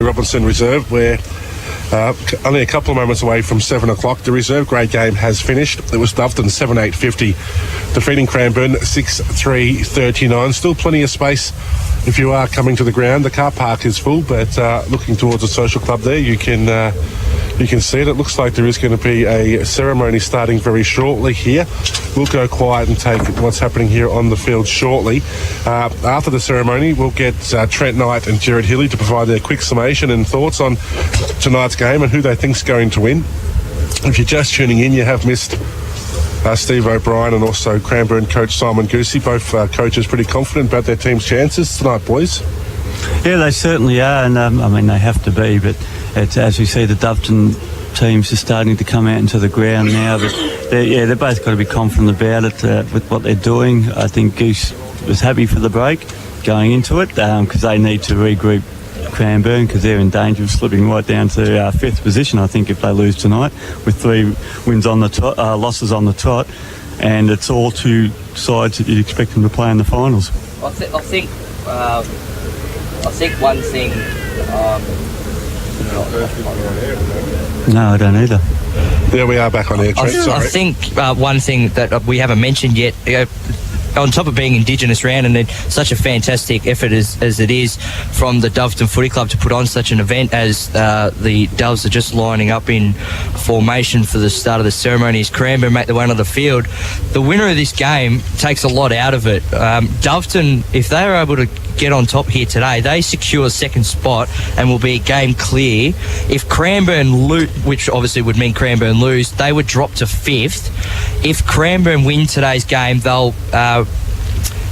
Robinson Reserve, where only a couple of moments away from 7 o'clock. The reserve grade game has finished. It was Doveton 7-8-50, defeating Cranbourne 6-3-39. Still plenty of space if you are coming to the ground. The car park is full, but looking towards the social club there, you can see it. It looks like there is going to be a ceremony starting very shortly here. We'll go quiet and take what's happening here on the field shortly. After the ceremony, we'll get Trent Knight and Jared Healy to provide their quick summation and thoughts on tonight's game and who they think's going to win. If you're just tuning in, you have missed Steve O'Brien and also Cranbourne coach Simon Goosey. Both coaches pretty confident about their team's chances tonight, boys. Yeah, they certainly are, and they have to be, but it's, as we see, the Doveton teams are starting to come out into the ground now, but they've both got to be confident about it with what they're doing. I think Goose was happy for the break going into it because they need to regroup Cranbourne because they're in danger of slipping right down to fifth position, I think, if they lose tonight, with 3 wins on the losses on the trot, and it's all 2 sides that you'd expect them to play in the finals. I think one thing. No, I don't either. There we are back on air, Trent. Sorry. I think one thing that we haven't mentioned yet, on top of being Indigenous round and then such a fantastic effort as it is from the Doveton Footy Club to put on such an event as the Doves are just lining up in formation for the start of the ceremony as Cranbourne make their way onto the field. The winner of this game takes a lot out of it. Doveton, if they are able to get on top here today, they secure second spot and will be a game clear. If Cranbourne lose, which obviously would mean Cranbourne lose, they would drop to fifth. If Cranbourne win today's game, they'll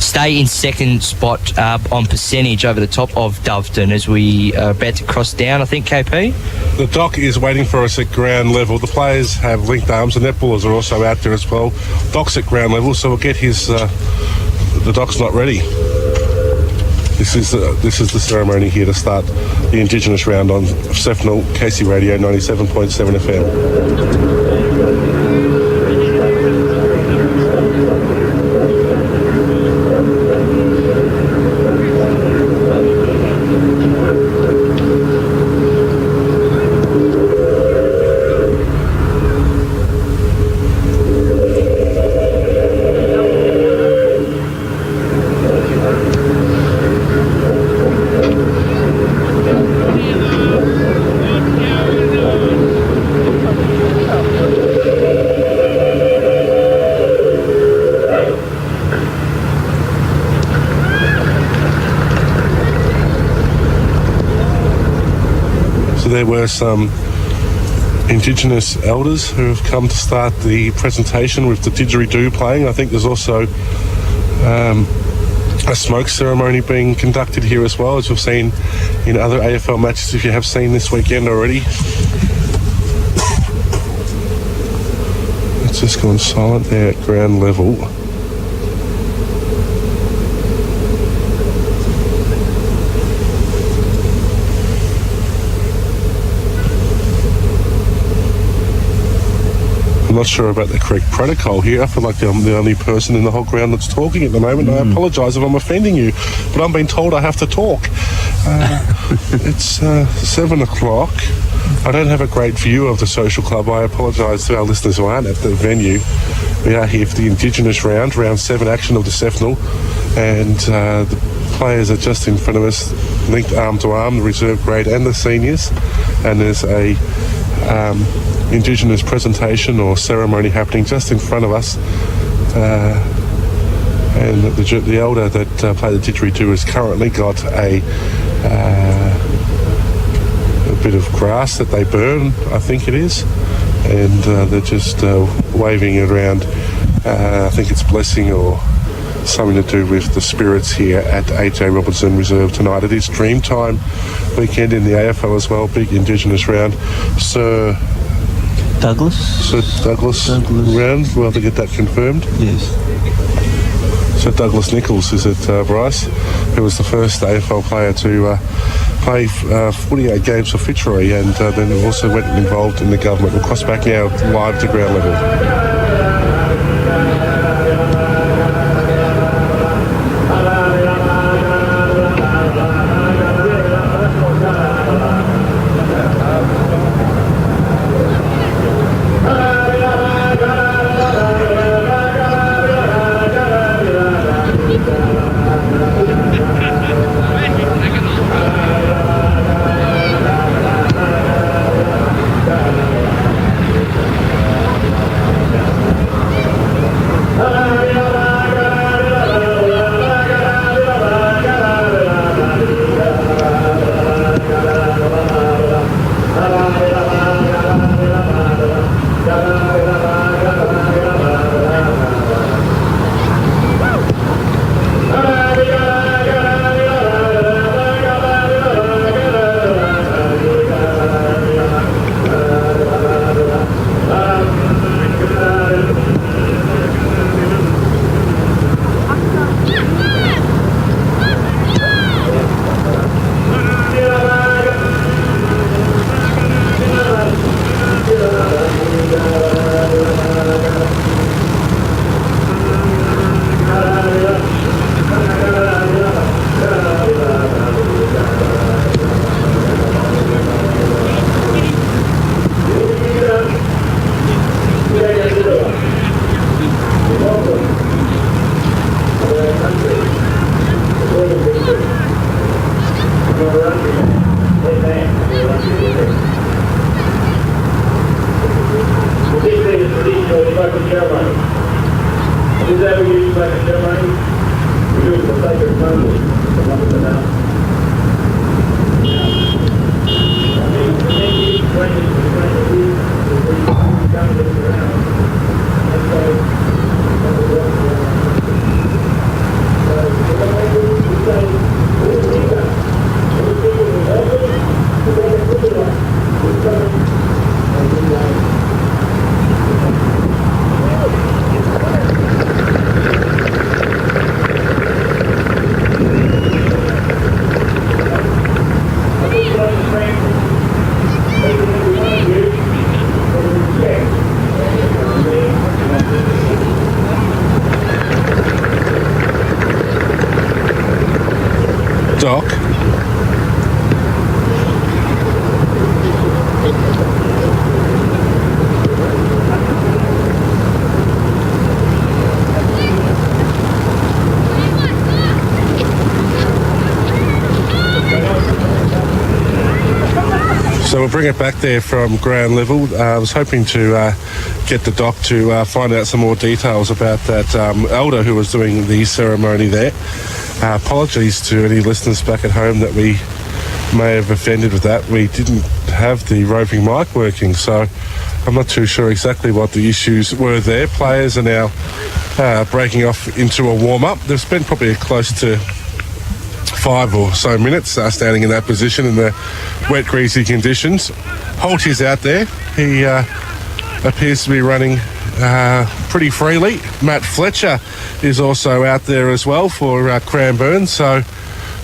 stay in second spot on percentage over the top of Doveton as we are about to cross down, I think, KP. The doc is waiting for us at ground level. The players have linked arms. The netballers are also out there as well. Doc's at ground level, so we'll get his... the doc's not ready. This is the ceremony here to start the Indigenous round on Sefnal, KC Radio 97.7 FM. There were some Indigenous elders who have come to start the presentation with the didgeridoo playing. I think there's also a smoke ceremony being conducted here as well, as we've seen in other AFL matches, if you have seen this weekend already. It's just gone silent there at ground level. I'm not sure about the correct protocol here. I feel like I'm the only person in the whole ground that's talking at the moment. I apologise if I'm offending you, but I'm being told I have to talk. It's 7 o'clock. I don't have a great view of the social club. I apologise to our listeners who aren't at the venue. We are here for the Indigenous round 7 action of the Sefnal, and the players are just in front of us, linked arm to arm, the reserve grade and the seniors, and there's a Indigenous presentation or ceremony happening just in front of us, and the elder that played the didgeridoo has currently got a bit of grass that they burn, I think it is, and they're just waving it around. I think it's blessing or something to do with the spirits here at AJ Robinson Reserve tonight. It is Dreamtime weekend in the AFL as well, big Indigenous round. Sir Douglas round. We'll have to get that confirmed. Yes. So Douglas Nichols, is it, Bryce? Who was the first AFL player to play 48 games for Fitzroy, and then also went involved in the government. We'll cross back now live to ground level. So we'll bring it back there from ground level. I was hoping to get the doc to find out some more details about that elder who was doing the ceremony there. Apologies to any listeners back at home that we may have offended with that. We didn't have the roving mic working, so I'm not too sure exactly what the issues were there. Players are now breaking off into a warm-up. They've spent probably close to 5 or so minutes standing in that position in the wet, greasy conditions. Holt is out there. He appears to be running pretty freely. Matt Fletcher is also out there as well for Cranbourne. So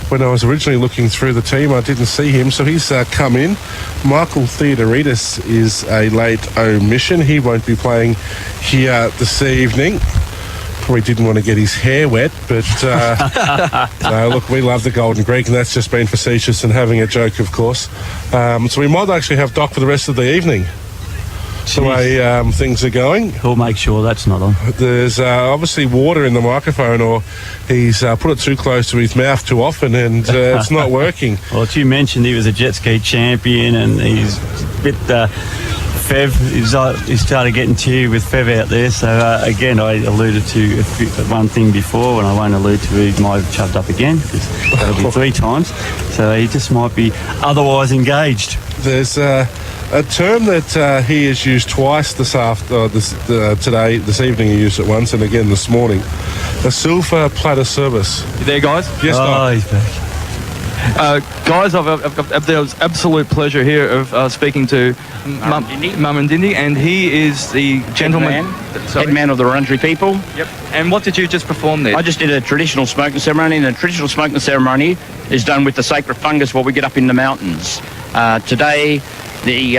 when I was originally looking through the team, I didn't see him, so he's come in. Michael Theodoridis is a late omission. He won't be playing here this evening. Probably didn't want to get his hair wet, but no, look, we love the Golden Greek, and that's just being facetious and having a joke, of course. So we might actually have Doc for the rest of the evening. The way things are going. We'll make sure that's not on. There's obviously water in the microphone, or he's put it too close to his mouth too often, and it's not working. Well, as you mentioned, he was a jet ski champion, and he's a bit... Fev, he started getting teary with Fev out there. So, again, I alluded to one thing before, and I won't allude to it. He might have chubbed up again, because that'll be 3 times. So he just might be otherwise engaged. There's a term that he has used twice this evening. He used it once, and again this morning. A silver platter service. You there, guys? Yes, Doc. He's back. Guys, there was absolute pleasure here of speaking to Mumandindi, and he is the gentleman, head man of the Wurundjeri people. Yep. And what did you just perform there? I just did a traditional smoking ceremony, and the traditional smoking ceremony is done with the sacred fungus what we get up in the mountains. Today, the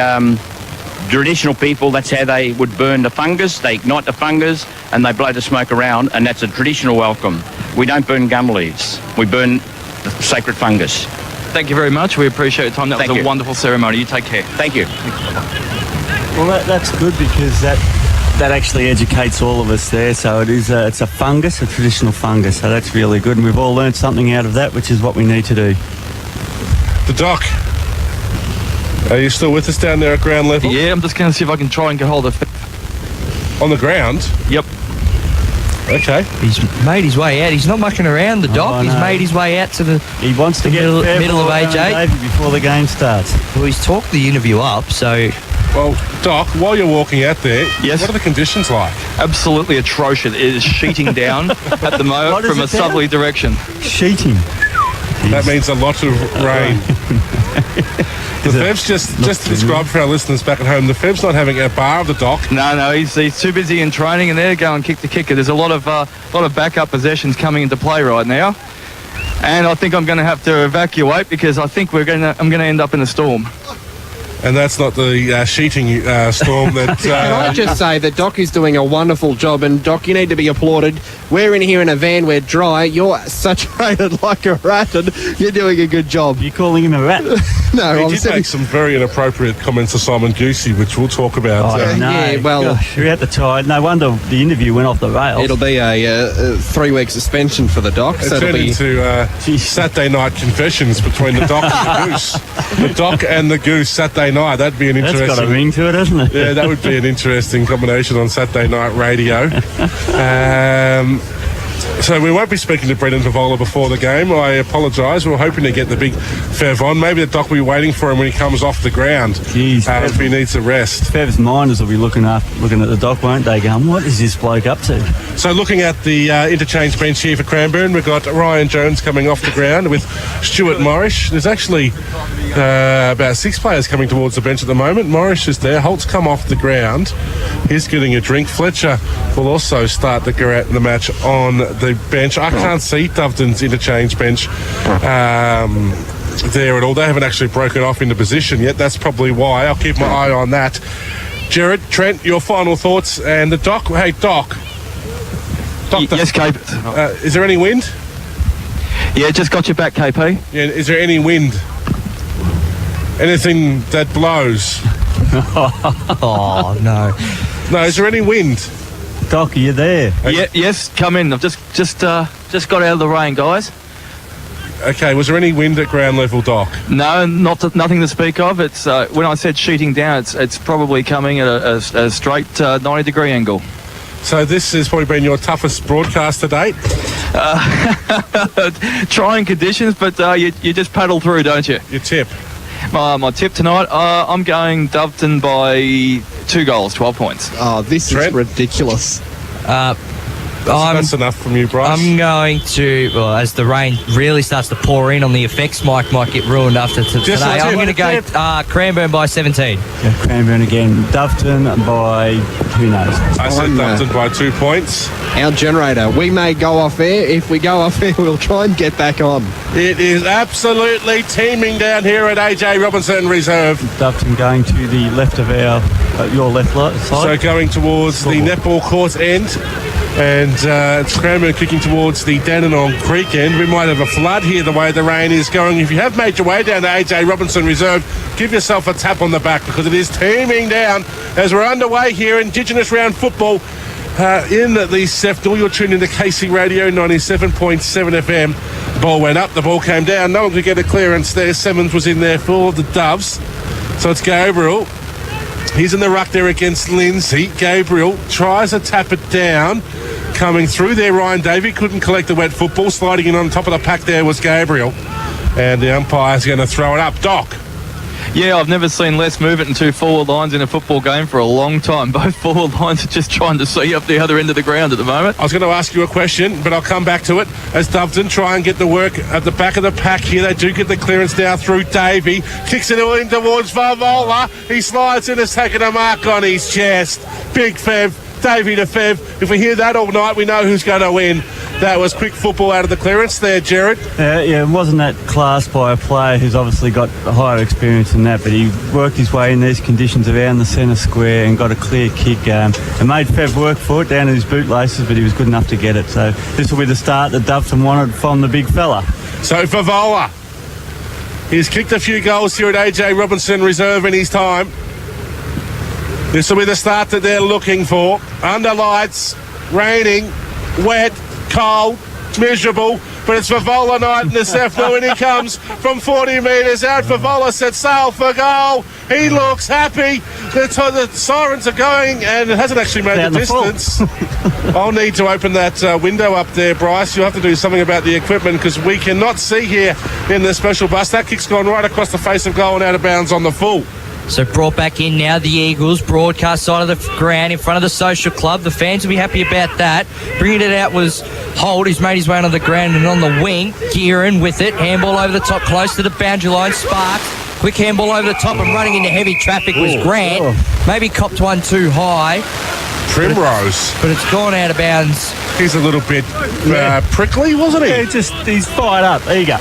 traditional people, that's how they would burn the fungus. They ignite the fungus and they blow the smoke around, and that's a traditional welcome. We don't burn gum leaves. We burn the sacred fungus. Thank you very much. We appreciate your time. That Thank was a you. wonderful ceremony. You take care. Thank you. Well, that's good, because that actually educates all of us there. So it's a fungus, a traditional fungus. So that's really good, and we've all learned something out of that, which is what we need to do. The Doc. Are you still with us down there at ground level? Yeah, I'm just going to see if I can try and get hold of... On the ground? Yep. Okay. He's made his way out. He's not mucking around, the Doc. He's made his way out to the... He wants to get middle of AJ before the game starts. Well, he's talked the interview up, so... Well, Doc, while you're walking out there, Yes. what are the conditions like? Absolutely atrocious. It is sheeting down at the moment What is from a it down? southerly direction. Sheeting. That means a lot of rain. The Fev's just to describe for our listeners back at home, the Fev's not having a bar of the Doc. No, he's too busy in training, and there, go and kick the kicker. There's a lot of backup possessions coming into play right now, and I think I'm going to have to evacuate, because I think I'm going to end up in a storm. And that's not the sheeting storm that... Can I just say that Doc is doing a wonderful job, and Doc, you need to be applauded. We're in here in a van, we're dry, you're saturated like a rat, and you're doing a good job. You calling him a rat? No, He I'm did saying... make some very inappropriate comments to Simon Goosey, which we'll talk about. Oh, no. yeah, well- Gosh, we're at the tide. No wonder the interview went off the rails. It'll be a 3-week suspension for the Doc, It so it'll turned be... into Saturday night confessions between the Doc and the Goose. The Doc and the Goose Saturday night. That'd be an That's interesting... got a ring to it, hasn't it? Yeah, that would be an interesting combination on Saturday night radio. So we won't be speaking to Brendan Pavola before the game. I apologise. We're hoping to get the big Fev on. Maybe the Doc will be waiting for him when he comes off the ground. Jeez, if he needs a rest. Fev's minders will be looking at the Doc, won't they? Going, what is this bloke up to? So looking at the interchange bench here for Cranbourne, we've got Ryan Jones coming off the ground with Stuart Morris. There's actually about 6 players coming towards the bench at the moment. Morris is there. Holt's come off the ground. He's getting a drink. Fletcher will also start the match on the bench. I can't see Doveton's interchange bench there at all. They haven't actually broken off into position yet. That's probably why. I'll keep my eye on that. Jared, Trent, your final thoughts. And the Doc. Hey, Doc. Yes, KP. Is there any wind? Yeah, just got you back, KP. Yeah, is there any wind? Anything that blows? Oh, no. No, is there any wind? Doc, are you there? Yeah, yes, come in. I've just got out of the rain, guys. Okay, was there any wind at ground level, Doc? No, nothing to speak of. It's when I said sheeting down, it's probably coming at a straight 90-degree angle. So this has probably been your toughest broadcast to date? Trying conditions, but you just paddle through, don't you? Your tip? My tip tonight, I'm going Doveton by 2 goals, 12 points. Oh, this Trent? is ridiculous. That's enough from you, Bryce. I'm going to, well, as the rain really starts to pour in on the effects, might get ruined after today. I'm going to go Cranbourne by 17. Yeah, Cranbourne again. Doveton by, who knows? I said Doveton by 2 points. Our generator, we may go off air. If we go off air, we'll try and get back on. It is absolutely teeming down here at AJ Robinson Reserve. Doveton going to the left of your left side. So going towards the netball court end. And it's Cranbourne kicking towards the Dandenong Creek end. We might have a flood here the way the rain is going. If you have made your way down to AJ Robinson Reserve, give yourself a tap on the back because it is teeming down as we're underway here. Indigenous round football in the Sefton. You're tuned into KC Radio 97.7 FM. The ball went up, the ball came down. No one could get a clearance there. Simmons was in there for the Doves. So it's Gabriel. He's in the ruck there against Lindsay. Gabriel tries to tap it down. Coming through there, Ryan Davey couldn't collect the wet football. Sliding in on top of the pack there was Gabriel. And the umpire's going to throw it up. Doc. Yeah, I've never seen less movement in 2 forward lines in a football game for a long time. Both forward lines are just trying to see up the other end of the ground at the moment. I was going to ask you a question, but I'll come back to it. As Doveton try and get the work at the back of the pack here, they do get the clearance down through Davey. Kicks it in towards Vavola. He slides in, has taken a mark on his chest. Big Fev. Davey to Fev. If we hear that all night, we know who's going to win. That was quick football out of the clearance there, Jared. Yeah, it wasn't that class by a player who's obviously got higher experience than that, but he worked his way in these conditions around the centre square and got a clear kick and made Fev work for it down to his bootlaces, but he was good enough to get it. So this will be the start that Doveton wanted from the big fella. So Favola, he's kicked a few goals here at AJ Robinson Reserve in his time. This will be the start that they're looking for. Under lights, raining, wet, cold, miserable, but it's Favola night in the Sefton and he comes from 40 metres out. Favola set sail for goal. He looks happy. The sirens are going and it hasn't actually made the distance. I'll need to open that window up there, Bryce. You'll have to do something about the equipment because we cannot see here in the special bus. That kick's gone right across the face of goal and out of bounds on the full. So brought back in now, the Eagles, broadcast side of the ground in front of the social club. The fans will be happy about that. Bringing it out was Holt, who's made his way onto the ground and on the wing. Kieran with it, handball over the top, close to the boundary line. Sparks, quick handball over the top and running into heavy traffic was Grant. Maybe copped one too high. Primrose. But it's gone out of bounds. He's a little bit prickly, wasn't he? Yeah, he's fired up. There you go.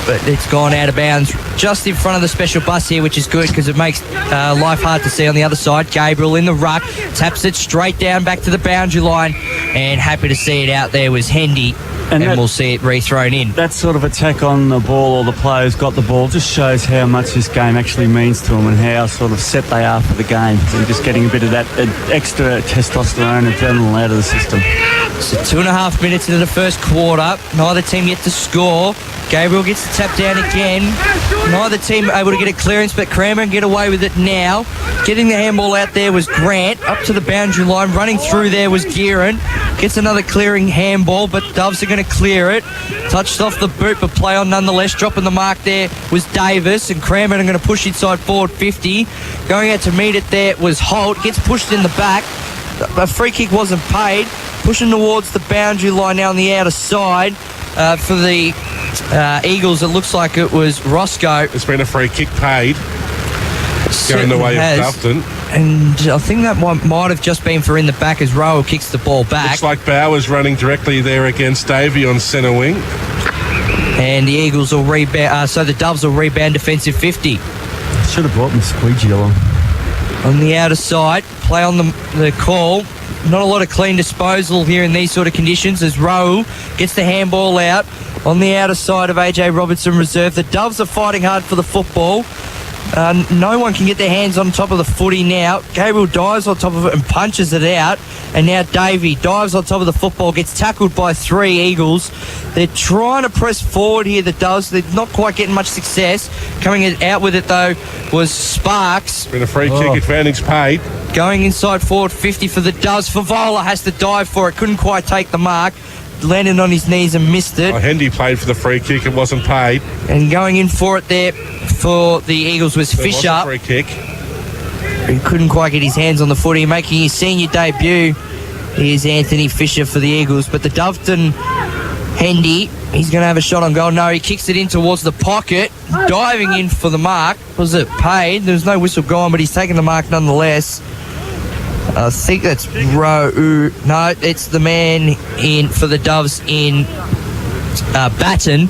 But it's gone out of bounds just in front of the special bus here, which is good because it makes life hard to see on the other side. Gabriel in the ruck, taps it straight down back to the boundary line, and happy to see it out there was Hendy, and we'll see it re-thrown in. That sort of attack on the ball, or the players got the ball, just shows how much this game actually means to them and how sort of set they are for the game. So just getting a bit of that extra testosterone, adrenaline out of the system. So 2.5 minutes into the first quarter, neither team yet to score. Gabriel gets the tap down again. Neither team able to get a clearance, but Cranbourne get away with it now. Getting the handball out there was Grant. Up to the boundary line. Running through there was Gearan. Gets another clearing handball, but Doves are going to clear it. Touched off the boot, but play on nonetheless. Dropping the mark there was Davis, and Cranbourne are going to push inside forward 50. Going out to meet it there was Holt. Gets pushed in the back. A free kick wasn't paid. Pushing towards the boundary line now on the outer side. For the Eagles, it looks like it was Roscoe. It's been a free kick paid. Going the way of Doveton. And I think that one might have just been for in the back as Rowe kicks the ball back. Looks like Bowers running directly there against Davey on centre wing. And the Eagles will rebound, so the Doves will rebound defensive 50. Should have brought my squeegee along. On the outer side, play on the call. Not a lot of clean disposal here in these sort of conditions as Rowe gets the handball out on the outer side of AJ Robinson Reserve. The Doves are fighting hard for the football. No one can get their hands on top of the footy now. Gabriel dives on top of it and punches it out. And now Davey dives on top of the football, gets tackled by 3 Eagles. They're trying to press forward here, the Doves. They're not quite getting much success. Coming out with it, though, was Sparks. Been a free kick advantage paid. Going inside forward 50 for the Doves. Favola has to dive for it. Couldn't quite take the mark. Landed on his knees and missed it. Hendy played for the free kick. It wasn't paid. And going in for it there for the Eagles was Fisher. Was a free kick. He couldn't quite get his hands on the footy. Making his senior debut is Anthony Fisher for the Eagles. But the Doveton Hendy, he's going to have a shot on goal. No, he kicks it in towards the pocket. Diving in for the mark. Was it paid? There was no whistle gone, but he's taken the mark nonetheless. I think that's No, it's the man in for the Doves in Batten.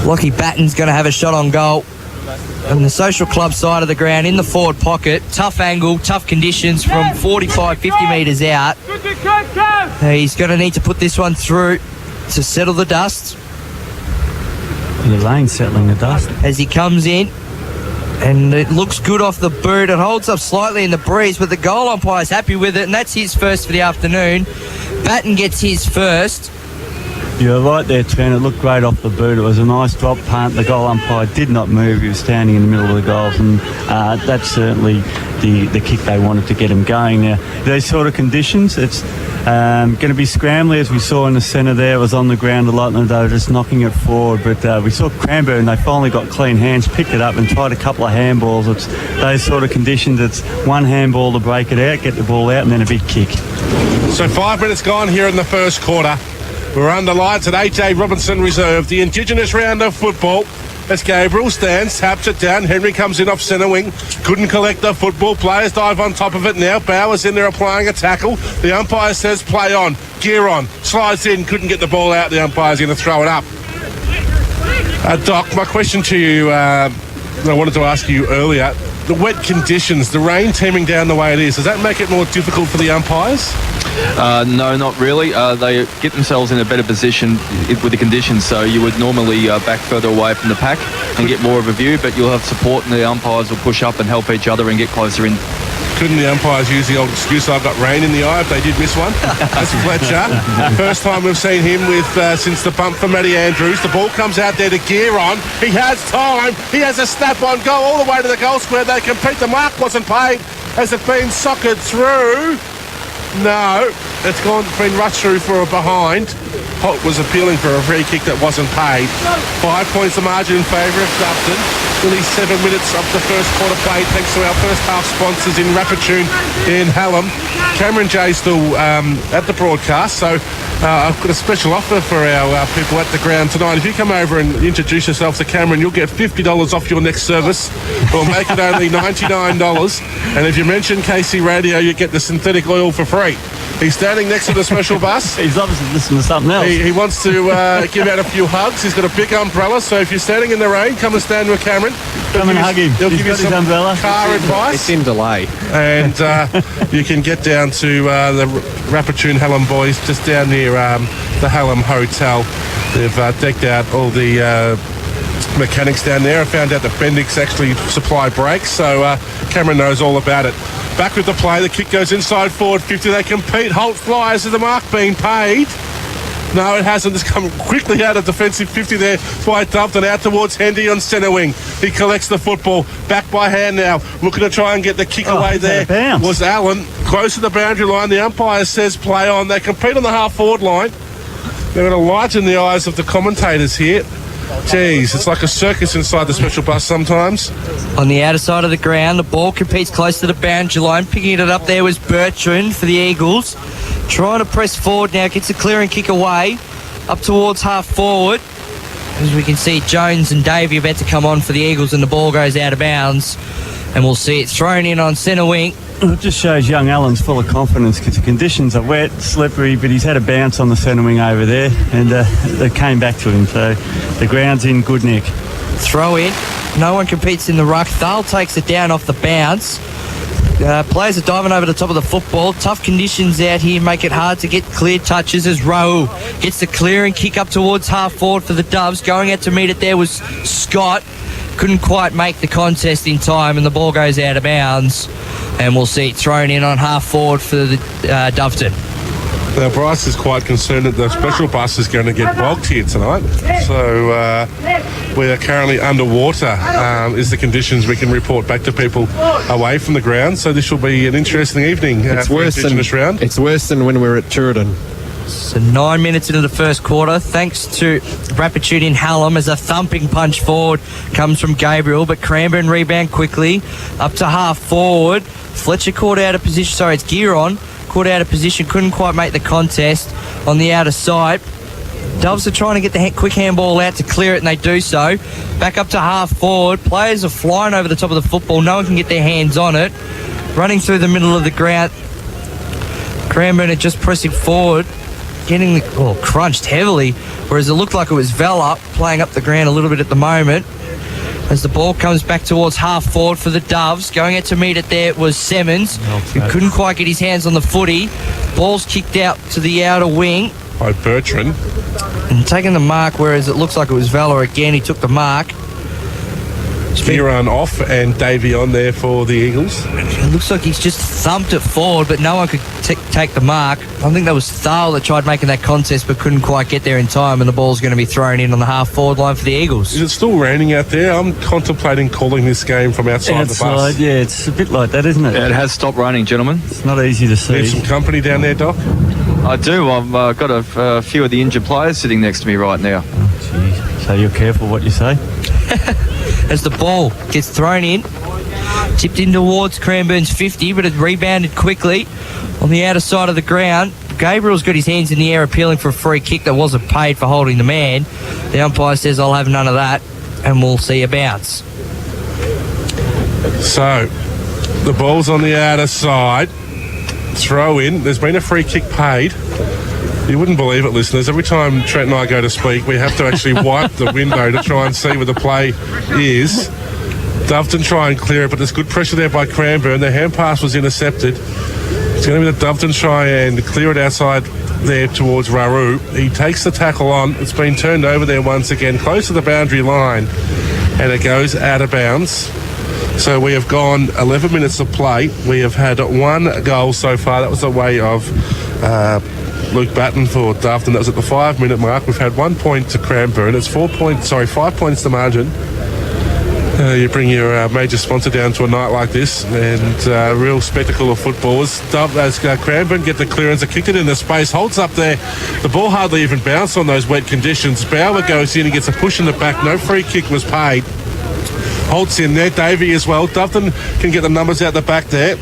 Lockie Batten's going to have a shot on goal. On the social club side of the ground, in the forward pocket. Tough angle, tough conditions from 45, 50 metres out. He's going to need to put this one through to settle the dust. The lane settling the dust. As he comes in. And it looks good off the boot. It holds up slightly in the breeze, but the goal umpire's happy with it, and that's his first for the afternoon. Batten gets his first. You're right there, Trent. It looked great off the boot. It was a nice drop punt. The goal umpire did not move. He was standing in the middle of the goals, and that's certainly the kick they wanted to get him going. Now, these sort of conditions, it's going to be scrambly, as we saw in the centre there. It was on the ground a lot, and they were just knocking it forward. But we saw Cranbourne, they finally got clean hands, picked it up and tried a couple of handballs. It's those sort of conditions. It's one handball to break it out, get the ball out, and then a big kick. So 5 minutes gone here in the first quarter. We're under lights at AJ Robinson Reserve, the Indigenous round of football. As Gabriel stands, taps it down. Henry comes in off centre wing. Couldn't collect the football. Players dive on top of it now. Bowers in there applying a tackle. The umpire says play on. Gear on. Slides in. Couldn't get the ball out. The umpire's going to throw it up. Doc, my question to you, I wanted to ask you earlier. The wet conditions, the rain teeming down the way it is, does that make it more difficult for the umpires? No, not really. They get themselves in a better position with the conditions, so you would normally back further away from the pack and get more of a view, but you'll have support and the umpires will push up and help each other and get closer in. Couldn't the umpires use the old excuse, I've got rain in the eye, if they did miss one? That's Fletcher. First time we've seen him with since the bump for Matty Andrews. The ball comes out there to Gear on. He has time. He has a snap-on goal all the way to the goal square. They compete. The mark wasn't paid. Has it been soccered through? No. It's been rushed through for a behind. Holt was appealing for a free kick that wasn't paid. 5 points the margin in favour of Doveton. Nearly 7 minutes of the first quarter played thanks to our first half sponsors in Rapitune in Hallam. Cameron Jay's still at the broadcast, so I've got a special offer for our people at the ground tonight. If you come over and introduce yourself to Cameron, you'll get $50 off your next service. We'll make it only $99. And if you mention KC Radio, you get the synthetic oil for free. He's standing next to the special bus. He's obviously listening to something else. He wants to give out a few hugs. He's got a big umbrella, so if you're standing in the rain, come and stand with Cameron. Come and hug him. He'll He's give you got his some umbrella. car advice. It's in delay. And you can get down to the Rapitune Hallam boys, just down near the Hallam Hotel. They've decked out all the mechanics down there. I found out that Bendix actually supply brakes, so Cameron knows all about it. Back with the play, the kick goes inside forward 50. They compete. Holt flies. Is the mark being paid? No, it hasn't. It's come quickly out of defensive 50 there by Doveton, out towards Hendy on centre wing. He collects the football. Back by hand now. Looking to try and get the kick away there. Was Allen. Close to the boundary line. The umpire says play on. They compete on the half-forward line. They're going to lighten the eyes of the commentators here. Jeez, it's like a circus inside the special bus sometimes. On the outer side of the ground, the ball competes close to the boundary line. Picking it up there was Bertrand for the Eagles. Trying to press forward now, gets a clearing kick away, up towards half forward. As we can see, Jones and Davey about to come on for the Eagles, and the ball goes out of bounds. And we'll see it thrown in on centre wing. It just shows young Allen's full of confidence because the conditions are wet, slippery, but he's had a bounce on the centre wing over there, and they came back to him. So the ground's in good nick. Throw in. No one competes in the ruck. Thal takes it down off the bounce. Players are diving over the top of the football. Tough conditions out here make it hard to get clear touches as Raul gets the clearing kick up towards half forward for the Doves. Going out to meet it there was Scott. couldn't quite make the contest in time, and the ball goes out of bounds, and we'll see it thrown in on half forward for the Doveton. Now, Bryce is quite concerned that the special bus is going to get bogged here tonight. So we are currently underwater, is the conditions we can report back to people away from the ground. So this will be an interesting evening for Indigenous round. It's worse than when we were at Churidan. So 9 minutes into the first quarter, thanks to Rapitude in Hallam as a thumping punch forward comes from Gabriel, but Cranbourne rebound quickly up to half forward. Fletcher caught out of position, sorry, it's Gearon. Caught out of position, couldn't quite make the contest on the outer side. Doves are trying to get the quick handball out to clear it, and they do so. Back up to half forward. Players are flying over the top of the football. No one can get their hands on it. Running through the middle of the ground. Cranbourne are just pressing forward, getting crunched heavily, whereas it looked like it was Vella playing up the ground a little bit at the moment. As the ball comes back towards half forward for the Doves. Going out to meet it there was Simmons, who couldn't quite get his hands on the footy. Ball's kicked out to the outer wing. By Bertrand. And taking the mark, whereas it looks like it was Valor again. He took the mark. Spearon off and Davey on there for the Eagles. It looks like he's just thumped it forward, but no one could take the mark. I think that was Thal that tried making that contest but couldn't quite get there in time, and the ball's going to be thrown in on the half-forward line for the Eagles. Is it still raining out there? I'm contemplating calling this game from outside the bus. Yeah, it's a bit like that, isn't it? Yeah, it has stopped raining, gentlemen. It's not easy to see. Need some company down there, Doc? I do. I've got a few of the injured players sitting next to me right now. Jeez. So you're careful what you say? As the ball gets thrown in, tipped in towards Cranbourne's 50, but it rebounded quickly on the outer side of the ground. Gabriel's got his hands in the air appealing for a free kick that wasn't paid for holding the man. The umpire says, I'll have none of that, and we'll see a bounce. So, the ball's on the outer side. Throw in. There's been a free kick paid. You wouldn't believe it, listeners. Every time Trent and I go to speak, we have to actually wipe the window to try and see where the play is. Doveton try and clear it, but there's good pressure there by Cranbourne. The hand pass was intercepted. It's going to be the Doveton try and clear it outside there towards Raru. He takes the tackle on. It's been turned over there once again, close to the boundary line, and it goes out of bounds. So we have gone 11 minutes of play. We have had one goal so far. That was the way of Luke Batten for Doveton. That was at the 5-minute mark. We've had 1 point to Cranbourne. It's 5 points to margin. You bring your major sponsor down to a night like this, and real spectacle of football. As Cranbourne get the clearance, they kicked it in the space. Holt's up there. The ball hardly even bounced on those wet conditions. Bauer goes in and gets a push in the back. No free kick was paid. Holt's in there. Davey as well. Doveton can get the numbers out the back there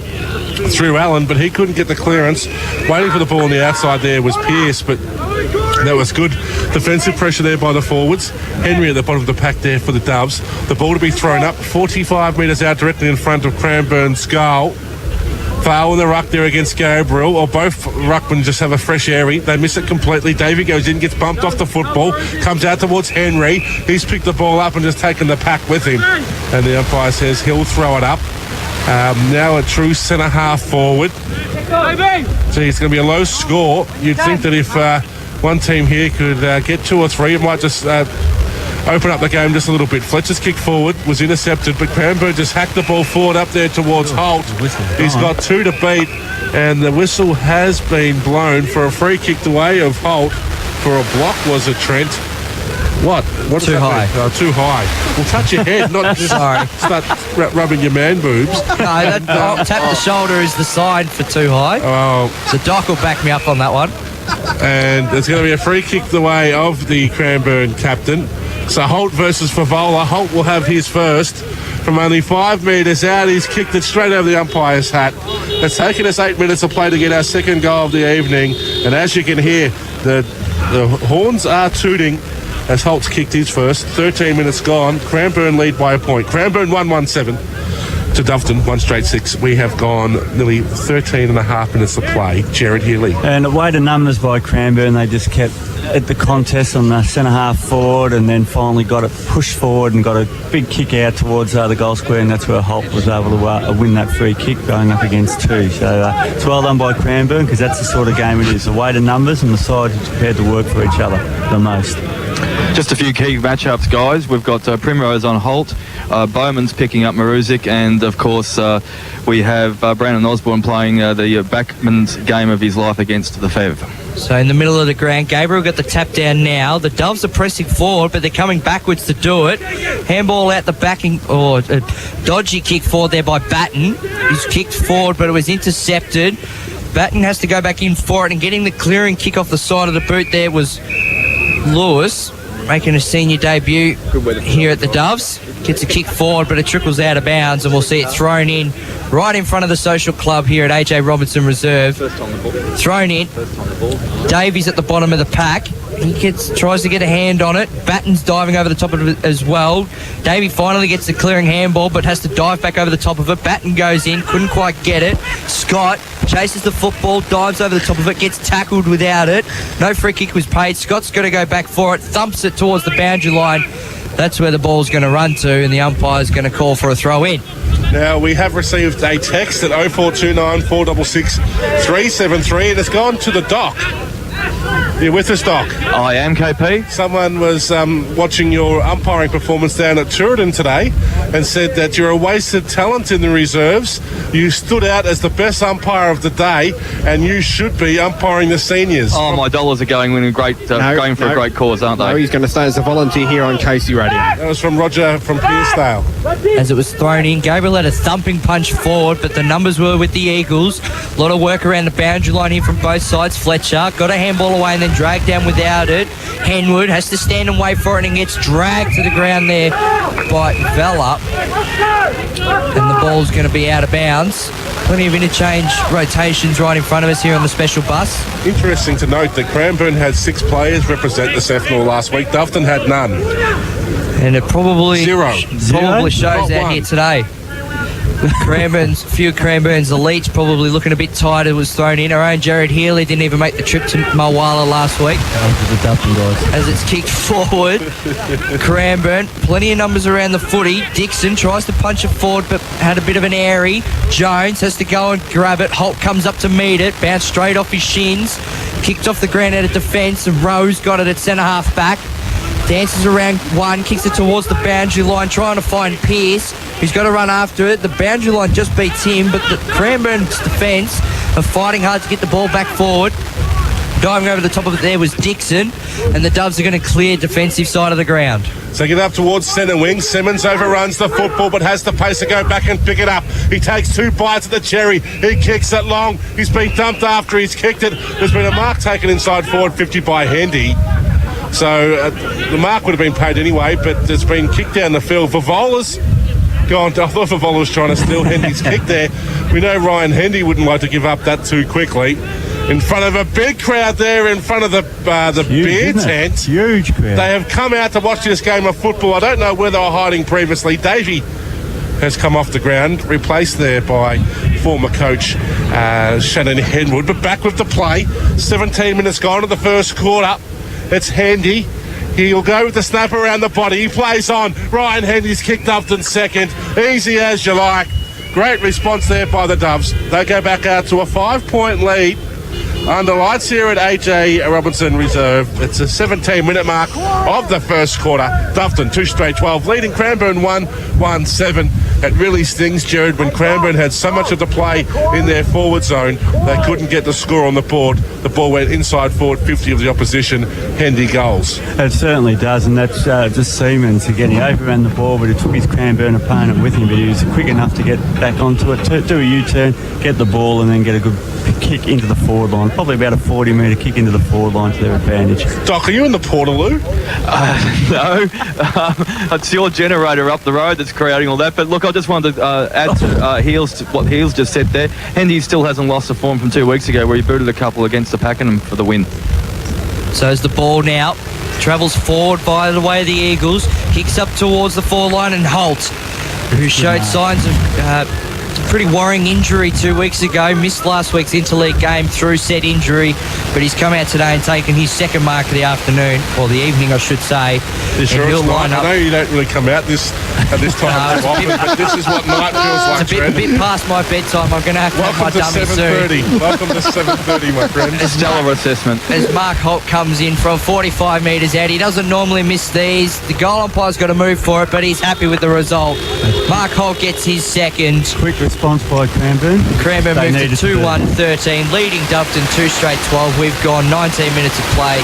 through Allen, but he couldn't get the clearance. Waiting for the ball on the outside there was Pearce, but that was good defensive pressure there by the forwards. Henry at the bottom of the pack there for the Doves. The ball to be thrown up 45 metres out directly in front of Cranbourne's goal. Foul in the ruck there against Gabriel, or both ruckmen just have a fresh airy. They miss it completely. Davey goes in, gets bumped off the football, comes out towards Henry. He's picked the ball up and just taken the pack with him. And the umpire says he'll throw it up. Now a true centre half forward. So it's going to be a low score. You'd think that if one team here could get 2 or 3, it might just open up the game just a little bit. Fletcher's kick forward was intercepted, but Cranbourne just hacked the ball forward up there towards Holt. He's got 2 to beat, and the whistle has been blown for a free kick away of Holt for a block, was it, Trent? What? What's too high? Too high. Well, touch your head, not just start rubbing your man boobs. No, tap the shoulder is the sign for too high. Oh. So Doc will back me up on that one. And there's going to be a free kick the way of the Cranbourne captain. So Holt versus Favola. Holt will have his first. From only 5 metres out, he's kicked it straight over the umpire's hat. It's taken us 8 minutes of play to get our second goal of the evening. And as you can hear, the horns are tooting as Holt's kicked his first. 13 minutes gone. Cranbourne lead by a point. Cranbourne 1-1-7 to Doveton, 1 straight 6. We have gone nearly 13 and a half minutes of play. Jared Healy. And away to numbers by Cranbourne, they just kept at the contest on the centre half forward, and then finally got it pushed forward and got a big kick out towards the goal square, and that's where Holt was able to win that free kick going up against 2. So it's well done by Cranbourne, because that's the sort of game it is. Away to numbers, and the sides are prepared to work for each other the most. Just a few key matchups, guys. We've got Primrose on Holt. Bowman's picking up Maruzic, and of course we have Brandon Osborne playing the backman's game of his life against the Fev. So in the middle of the ground, Gabriel got the tap down now. The Doves are pressing forward, but they're coming backwards to do it. Handball out the backing, or a dodgy kick forward there by Batten. He's kicked forward, but it was intercepted. Batten has to go back in for it, and getting the clearing kick off the side of the boot there was Lewis, making a senior debut here at the Doves. Gets a kick forward, but it trickles out of bounds, and we'll see it thrown in right in front of the social club here at AJ Robinson Reserve. Thrown in. Davies at the bottom of the pack. He tries to get a hand on it. Batten's diving over the top of it as well. Davey finally gets the clearing handball, but has to dive back over the top of it. Batten goes in, couldn't quite get it. Scott chases the football, dives over the top of it, gets tackled without it. No free kick was paid. Scott's got to go back for it, thumps it towards the boundary line. That's where the ball's going to run to, and the umpire's going to call for a throw in. Now, we have received a text at 0429 466 373, and it's gone to the doc. You're with us, Doc? I am, KP. Someone was watching your umpiring performance down at Turin today and said that you're a wasted talent in the reserves. You stood out as the best umpire of the day, and you should be umpiring the seniors. Oh, my dollars are going in a great, going for a great cause, aren't they? No, he's going to stay as a volunteer here on Casey Radio. That was from Roger from Pearsdale. As it was thrown in, Gabriel had a thumping punch forward, but the numbers were with the Eagles. A lot of work around the boundary line here from both sides. Fletcher got a handball away and then dragged down without it. Henwood has to stand and wait for it and gets dragged to the ground there by Vella. And the ball's going to be out of bounds. Plenty of interchange rotations right in front of us here on the special bus. Interesting to note that Cranbourne had 6 players represent the Sefnor last week. Doveton had none. And it probably Zero. shows Not out one. here today. Few Cranbourne's elites probably looking a bit tired. It was thrown in. Our own Jared Healy didn't even make the trip to Mulwala last week. As it's kicked forward. Cranbourne, plenty of numbers around the footy. Dixon tries to punch it forward, but had a bit of an airy. Jones has to go and grab it. Holt comes up to meet it. Bounced straight off his shins. Kicked off the ground out of defence, and Rose got it at centre half back. Dances around one, kicks it towards the boundary line, trying to find Pearce, who's got to run after it. The boundary line just beats him, but the Cranbourne's defence are fighting hard to get the ball back forward. Diving over the top of it there was Dixon, and the Doves are going to clear defensive side of the ground. So get up towards centre wing. Simmons overruns the football but has the pace to go back and pick it up. He takes 2 bites at the cherry. He kicks it long. He's been dumped after he's kicked it. There's been a mark taken inside forward 50 by Hendy. So the mark would have been paid anyway, but it's been kicked down the field. Vivola's gone. I thought Vivola was trying to steal Hendy's kick there. We know Ryan Hendy wouldn't like to give up that too quickly. In front of a big crowd there, in front of the beer tent. Huge crowd. They have come out to watch this game of football. I don't know where they were hiding previously. Davey has come off the ground, replaced there by former coach Shannon Henwood. But back with the play. 17 minutes gone to the first quarter. It's Hendy. He'll go with the snap around the body. He plays on. Ryan Hendy's kicked up to second. Easy as you like. Great response there by the Doves. They go back out to a 5-point lead. Under lights here at AJ Robinson Reserve. It's a 17-minute mark of the first quarter. Doveton 2 straight 12, leading Cranbourne 1-1-7. It really stings, Jared, when Cranbourne had so much of the play in their forward zone, they couldn't get the score on the board. The ball went inside forward 50 of the opposition. Hendy goals. It certainly does, and that's just Siemens again. He overran the ball, but he took his Cranbourne opponent with him, but he was quick enough to get back onto it, do a U-turn, get the ball, and then get a good kick into the forward line. Probably about a 40-metre kick into the forward line to their advantage. Doc, are you in the Portaloo? No, it's your generator up the road that's creating all that. But look, I just wanted to add to Heels to what Heels just said there. Hendy still hasn't lost the form from 2 weeks ago where he booted a couple against the Pakenham for the win. So as the ball now travels forward by the way of the Eagles, kicks up towards the forward line, and Holt, who showed signs of pretty worrying injury 2 weeks ago. Missed last week's interleague game through said injury, but he's come out today and taken his second mark of the afternoon, or the evening, I should say. Sure, and he'll line up. I know you don't really come out at this time of often, but this is what night feels like. It's a bit past my bedtime. I'm going to have to have my dummy soon. Welcome to 7:30, my friend. Stellar assessment. As Mark Holt comes in from 45 metres out, he doesn't normally miss these. The goal umpire's got to move for it, but he's happy with the result. Mark Holt gets his second. Quick response by Cranbourne. Cranbourne They moved to needed 2-1-13, leading Doveton 2 straight 12. We've gone 19 minutes of play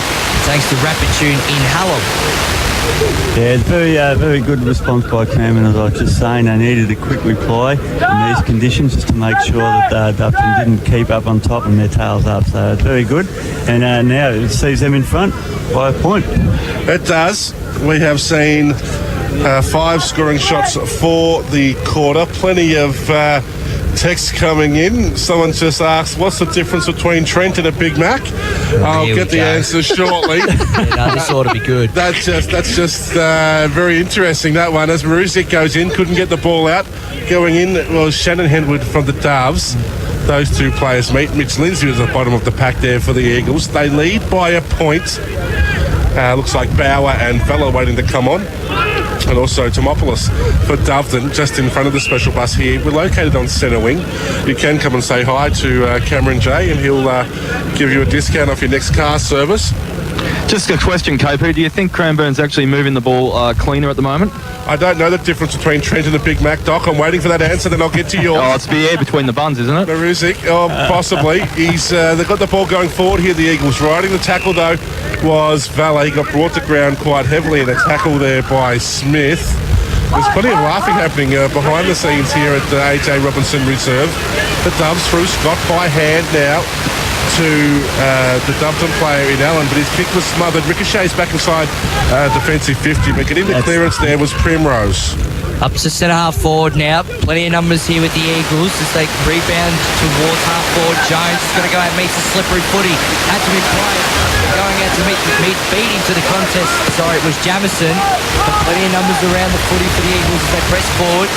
thanks to Rapid Tune in Hallam. Yeah, very good response by Cranbourne, as I was just saying. They needed a quick reply in these conditions just to make sure that Doveton didn't keep up on top and their tails up. So it's very good. And now it sees them in front by a point. It does. We have seen 5 scoring shots for the quarter. Plenty of texts coming in. Someone just asked, what's the difference between Trent and a Big Mac? I'll get the answer shortly. This ought to be good. That's just very interesting, that one. As Marusic goes in, couldn't get the ball out. Going in was Shannon Henwood from the Doves. Those two players meet. Mitch Lindsay was at the bottom of the pack there for the Eagles. They lead by a point. Looks like Bauer and Vella waiting to come on. And also Tomopoulos for Doveton, just in front of the special bus here. We're located on centre wing. You can come and say hi to Cameron J, and he'll give you a discount off your next car service. Just a question, KP. Do you think Cranbourne's actually moving the ball cleaner at the moment? I don't know the difference between Trent and the Big Mac, Doc. I'm waiting for that answer, then I'll get to yours. Oh, it's the air between the buns, isn't it? Marusic, possibly. They've got the ball going forward here, the Eagles. Riding the tackle, though, was Valet. He got brought to ground quite heavily in a tackle there by Smith. There's plenty of laughing happening behind the scenes here at AJ Robinson Reserve. The Doves through Scott by hand now to the Doveton player in Allen, but his kick was smothered. Ricochets back inside defensive 50, but getting the clearance there was Primrose. Up to centre half forward now. Plenty of numbers here with the Eagles as they rebound towards half forward. Jones is going to go out and meet the slippery footy. Had to be played. Going out to beat him to the contest. Sorry, it was Jamison. But plenty of numbers around the footy for the Eagles as they press forward.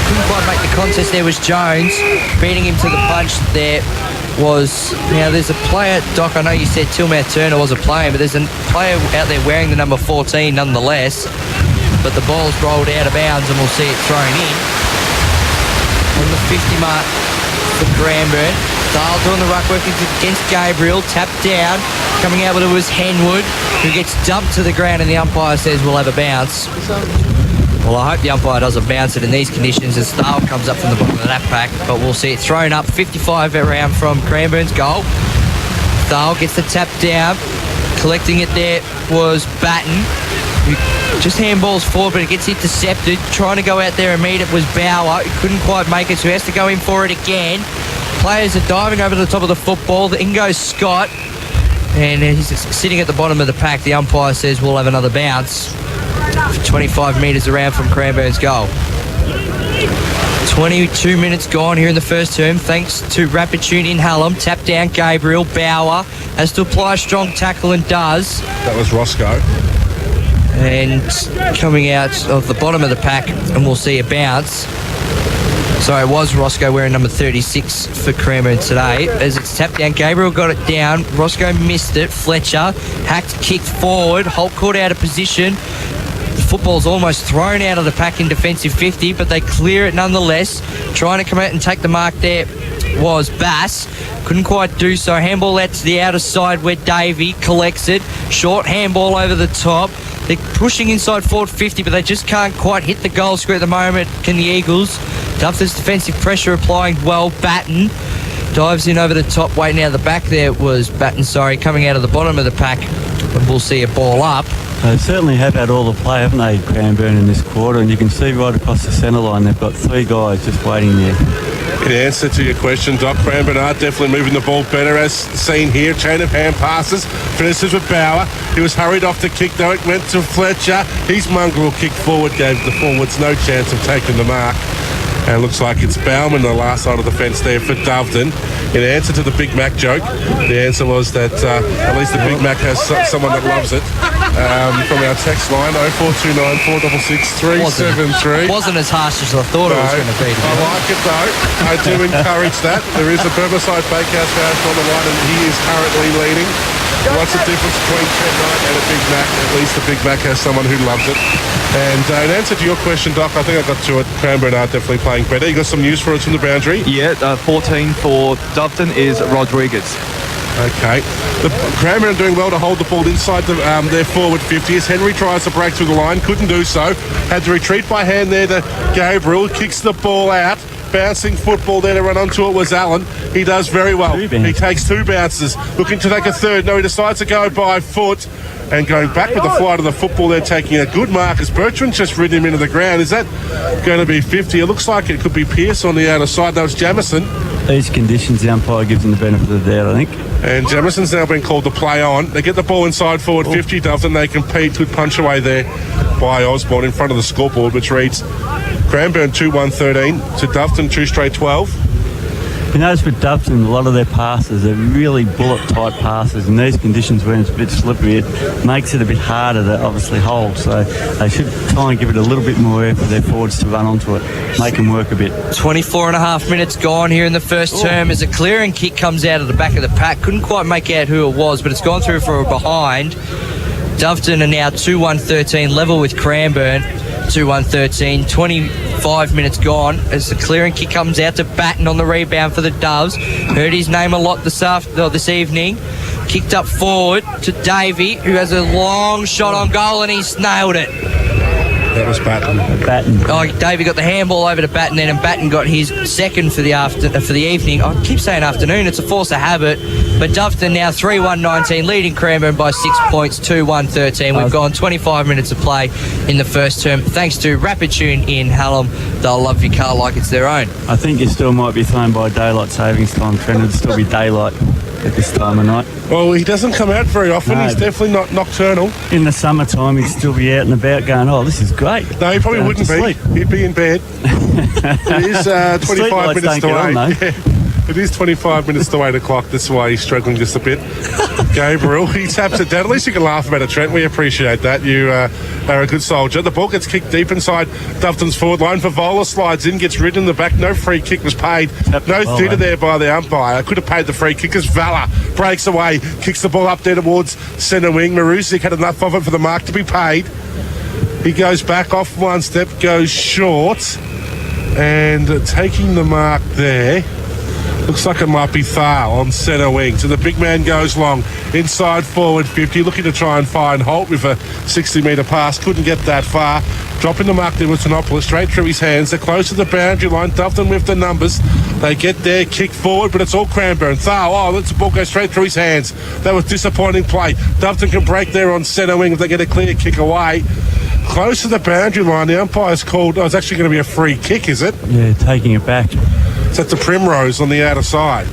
Couldn't quite make the contest. There was Jones beating him to the punch. There was, now there's a player, Doc, I know you said Tilmouth Turner wasn't playing, but there's a player out there wearing the number 14 nonetheless. But the ball's rolled out of bounds and we'll see it thrown in. On the 50 mark for Cranbourne. Dale doing the ruck work against Gabriel. Tapped down. Coming out with it was Henwood, who gets dumped to the ground and the umpire says we'll have a bounce. Well, I hope the umpire doesn't bounce it in these conditions as Dale comes up from the bottom of that pack. But we'll see it thrown up. 55 around from Cranbourne's goal. Dale gets the tap down. Collecting it there was Batten, who just handballs forward, but it gets intercepted. Trying to go out there and meet it was Bauer, who couldn't quite make it, so he has to go in for it again. Players are diving over the top of the football. In goes Scott, and he's sitting at the bottom of the pack. The umpire says we'll have another bounce. 25 metres around from Cranbourne's goal. 22 minutes gone here in the first term, thanks to Rapid Tune in Hallam. Tap down Gabriel. Bauer has to apply a strong tackle and does. That was Roscoe. And coming out of the bottom of the pack, and we'll see a bounce. Sorry, it was Roscoe wearing number 36 for Cranbourne today. As it's tapped down, Gabriel got it down. Roscoe missed it. Fletcher hacked, kicked forward. Holt caught out of position. The football's almost thrown out of the pack in defensive 50, but they clear it nonetheless. Trying to come out and take the mark there was Bass. Couldn't quite do so. Handball out to the outer side where Davey collects it. Short handball over the top. They're pushing inside forward 50, but they just can't quite hit the goal square at the moment. Can the Eagles? Doveton's defensive pressure applying well. Batten dives in over the top. Waiting out of the back there was Batten, coming out of the bottom of the pack. And we'll see a ball up. They certainly have had all the play, haven't they, Cranbourne, in this quarter? And you can see right across the centre line, they've got 3 guys just waiting there. In answer to your question, Doc, Cranbourne are definitely moving the ball better, as seen here. Chain of hand passes, finishes with Bauer. He was hurried off the kick, though. It went to Fletcher. His mongrel kick forward gave the forwards no chance of taking the mark. And it looks like it's Bauman, the last side of the fence there for Doveton. In answer to the Big Mac joke, the answer was that at least the Big Mac has someone that loves it. from our text line 0429 466 373. Wasn't as harsh as I thought it was going to be. I like it though. I do encourage that. There is a Bermerside Bakehouse founder on the line, and he is currently leading. What's the difference between Trent Knight and a Big Mac? At least the Big Mac has someone who loves it. And in answer to your question, Doc, I think I got to it. Cranbourne are definitely playing better. You got some news for us from the boundary? Yeah, 14 for Doveton is Rodriguez. Okay. The Cranbourne are doing well to hold the ball inside their forward 50 as Henry tries to break through the line. Couldn't do so. Had to retreat by hand there to Gabriel. Kicks the ball out. Bouncing football there to run onto it was Allen. He does very well. He takes 2 bounces. Looking to take a third. No, he decides to go by foot. And going back with the flight of the football there, taking a good mark as Bertrand's just ridden him into the ground. Is that going to be 50? It looks like it could be Pearce on the outer side. That was Jamison. These conditions, the umpire gives them the benefit of the doubt, I think. And Jamison's now been called to play on. They get the ball inside forward 50, Doveton. They compete. Good punch away there by Osborne in front of the scoreboard, which reads Cranbourne 2-1-13 to Doveton 2 straight 12. You notice with Doveton, a lot of their passes are really bullet-type passes. In these conditions, when it's a bit slippery, it makes it a bit harder to obviously hold. So they should try and give it a little bit more effort for their forwards to run onto it, make them work a bit. 24 and a half minutes gone here in the first term as a clearing kick comes out of the back of the pack. Couldn't quite make out who it was, but it's gone through for a behind. Doveton are now 2-1-13, level with Cranbourne. 2-1-13, 25 minutes gone as the clearing kick comes out to Batten on the rebound for the Doves. Heard his name a lot this evening. Kicked up forward to Davey, who has a long shot on goal, and he's nailed it. That was Batten. Oh, Davey got the handball over to Batten then, and Batten got his second for the evening. I keep saying afternoon, it's a force of habit. But Doveton now 3-1-19, leading Cranbourne by 6 points, 2-1-13. We've gone 25 minutes of play in the first term. Thanks to Rapid Tune in Hallam, they'll love your car like it's their own. I think you still might be thrown by daylight savings time, Trent. It'll still be daylight at this time of night. Well, he doesn't come out very often. No, he's definitely not nocturnal. In the summertime, he'd still be out and about going, oh, this is great. No, he probably wouldn't be. He'd be in bed. It is 25 minutes to wait. It is 25 minutes to 8 o'clock. That's why he's struggling just a bit. Gabriel, he taps it down. At least you can laugh about it, Trent. We appreciate that. You are a good soldier. The ball gets kicked deep inside Doveton's forward line. Favola slides in, gets ridden in the back. No free kick was paid. No theatre there by the umpire. Could have paid the free kick as Vala breaks away, kicks the ball up there towards centre wing. Marusic had enough of it for the mark to be paid. He goes back off one step, goes short, and taking the mark there. Looks like it might be Thal on centre wing. So the big man goes long. Inside forward 50. Looking to try and find Holt with a 60-metre pass. Couldn't get that far. Dropping the mark there with Tanopoulos straight through his hands. They're close to the boundary line. Doveton with the numbers. They get there, kick forward, but it's all Cranbourne. Thal, lets the ball go straight through his hands. That was disappointing play. Doveton can break there on centre wing if they get a clear kick away. Close to the boundary line. The umpire's called. Oh, it's actually going to be a free kick, is it? Yeah, taking it back. So it's a Primrose on the outer side.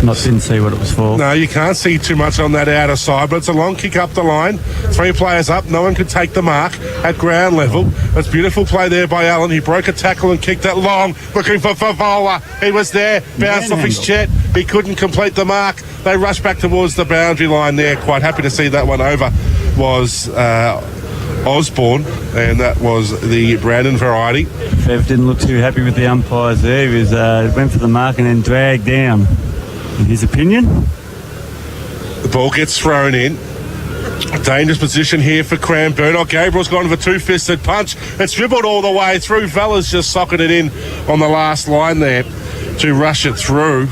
Didn't see what it was for. No, you can't see too much on that outer side, but it's a long kick up the line. 3 players up. No one could take the mark at ground level. That's beautiful play there by Allen. He broke a tackle and kicked that long, looking for Favola. He was there, bounced off his jet. He couldn't complete the mark. They rushed back towards the boundary line there. Quite happy to see that one over was Osborne, and that was the Brandon variety. Bev didn't look too happy with the umpires there. He went for the mark and then dragged down. In his opinion? The ball gets thrown in. A dangerous position here for Cranbourne. Gabriel's gone for a two-fisted punch. It's dribbled all the way through. Vella's just socketed it in on the last line there to rush it through.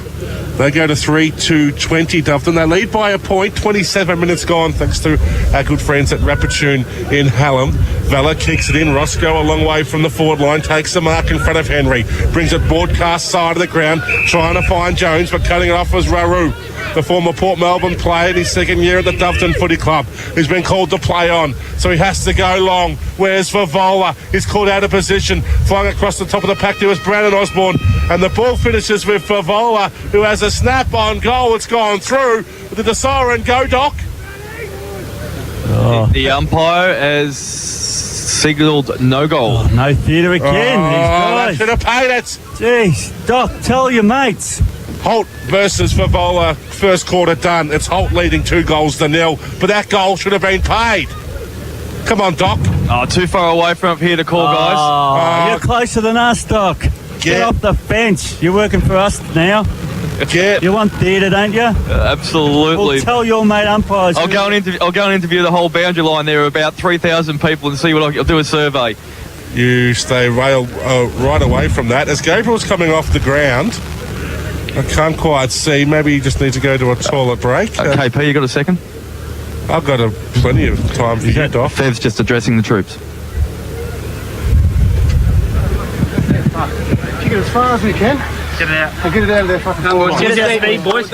They go to 3-2-20 Doveton. They lead by a point. 27 minutes gone, thanks to our good friends at Rapid Tune in Hallam. Vella kicks it in. Roscoe a long way from the forward line. Takes the mark in front of Henry. Brings it broadcast side of the ground. Trying to find Jones, but cutting it off was Raru, the former Port Melbourne player in his second year at the Doveton Footy Club. He's been called to play on, so he has to go long. Where's Favola? He's called out of position. Flung across the top of the pack. There was Brandon Osborne, and the ball finishes with Favola, who has a snap on goal. It's gone through. Did the siren go, Doc? Oh. The umpire has signalled no goal. Oh, no theatre again. They should have paid it. Jeez, Doc, tell your mates. Holt versus Favola, first quarter done. It's Holt leading 2-0, but that goal should have been paid. Come on, Doc. Oh, too far away from up here to call, guys. Oh, you're closer than us, Doc. Get off the fence. You're working for us now. You want theatre, don't you? Absolutely. Well, tell your mate umpires. I'll go and interview the whole boundary line there, about 3,000 people, and see what I'll do a survey. You stay right away from that. As Gabriel's coming off the ground, I can't quite see. Maybe you just need to go to a toilet break. KP, you got a second? I've got plenty of time for you, Doc. Fev's just addressing the troops. Kick it as far as we can. Get it out. Get it out of there. Get it speed, boys.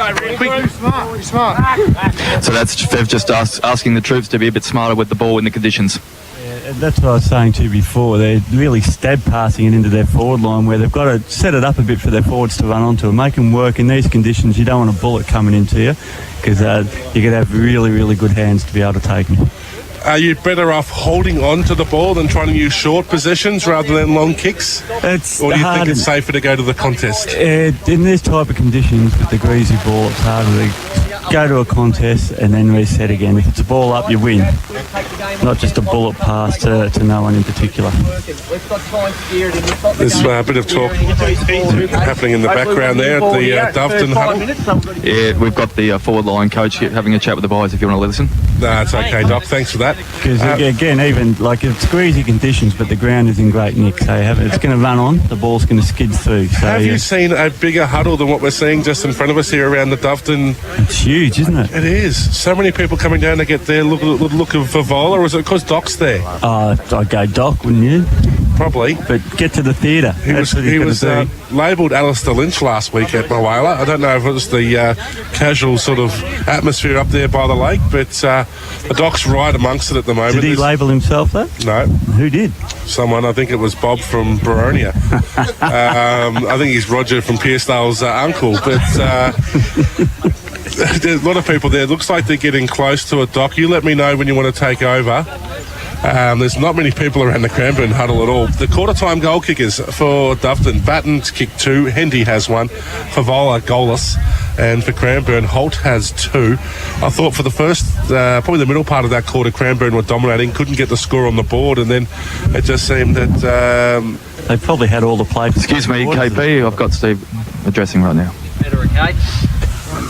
Smart. So that's Fev just asking the troops to be a bit smarter with the ball in the conditions. Yeah, that's what I was saying to you before. They're really stab passing it into their forward line where they've got to set it up a bit for their forwards to run onto and make them work in these conditions. You don't want a bullet coming into you because you're going to have really, really good hands to be able to take them. Are you better off holding on to the ball than trying to use short positions rather than long kicks? Or do you think it's safer to go to the contest? In this type of conditions with the greasy ball, it's harder to go to a contest and then reset again. If it's a ball up, you win. Not just a bullet pass to no one in particular. There's a bit of talk happening in the background there at the Doveton huddle. Yeah, we've got the forward line coach having a chat with the boys if you want to listen. No, it's okay, Doc. Thanks for that. Because again, even like it's greasy conditions, but the ground is in great nick. So it's going to run on. The ball's going to skid through. So, have you seen a bigger huddle than what we're seeing just in front of us here around the Doveton? It's huge, isn't it? It is. So many people coming down to get their look of Favola, or is it because Doc's there? I'd go Doc, wouldn't you? Probably. But get to the theatre. He was labelled Alistair Lynch last week at Moala. I don't know if it was the casual sort of atmosphere up there by the lake, but the Doc's right amongst it at the moment. Did he label himself that? No. Who did? Someone. I think it was Bob from Baronia. I think he's Roger from Pearsdale's uncle, but... there's a lot of people there. It looks like they're getting close to it, Doc. You let me know when you want to take over. There's not many people around the Cranbourne huddle at all. The quarter-time goal kickers for Doveton. Batten's kicked 2. Hendy has 1. Favola goalless. And for Cranbourne, Holt has 2. I thought for the first, probably the middle part of that quarter, Cranbourne were dominating, couldn't get the score on the board, and then it just seemed that... they probably had all the play. Excuse me, KP, I've got Steve addressing right now. Better, okay?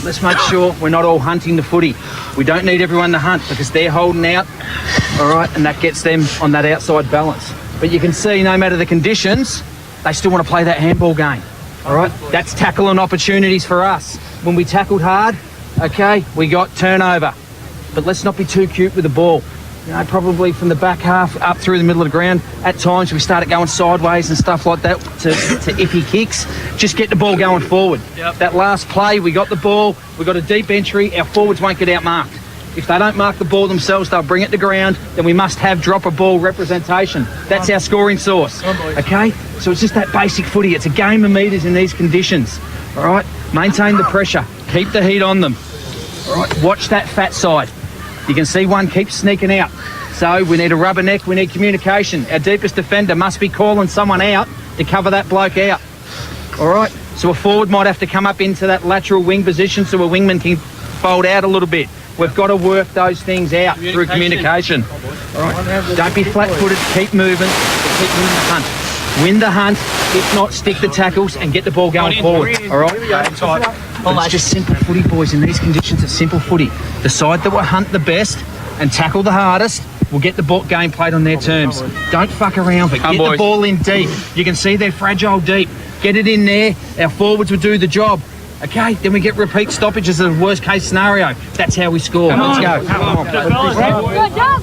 Let's make sure we're not all hunting the footy. We don't need everyone to hunt because they're holding out, all right, and that gets them on that outside balance. But you can see no matter the conditions, they still want to play that handball game, all right? That's tackling opportunities for us. When we tackled hard, okay, we got turnover. But let's not be too cute with the ball. You know, probably from the back half up through the middle of the ground. At times we started going sideways and stuff like that to iffy kicks. Just get the ball going forward. Yep. That last play, we got the ball, we got a deep entry, our forwards won't get outmarked. If they don't mark the ball themselves, they'll bring it to ground, then we must have drop a ball representation. That's our scoring source. Okay? So it's just that basic footy. It's a game of metres in these conditions. All right? Maintain the pressure. Keep the heat on them. All right? Watch that fat side. You can see one keeps sneaking out. So we need a rubber neck, we need communication. Our deepest defender must be calling someone out to cover that bloke out. All right? So a forward might have to come up into that lateral wing position so a wingman can fold out a little bit. We've got to work those things out through communication. All right? Don't be flat-footed, keep moving, keep winning the hunt. Win the hunt, if not, stick the tackles and get the ball going forward. All right? It's just simple footy, boys. In these conditions, it's simple footy. The side that will hunt the best and tackle the hardest will get the ball game played on their terms. Don't fuck around, but get the ball in deep. You can see they're fragile deep. Get it in there. Our forwards will do the job. Okay, then we get repeat stoppages as a worst case scenario. That's how we score. Let's go. Good job.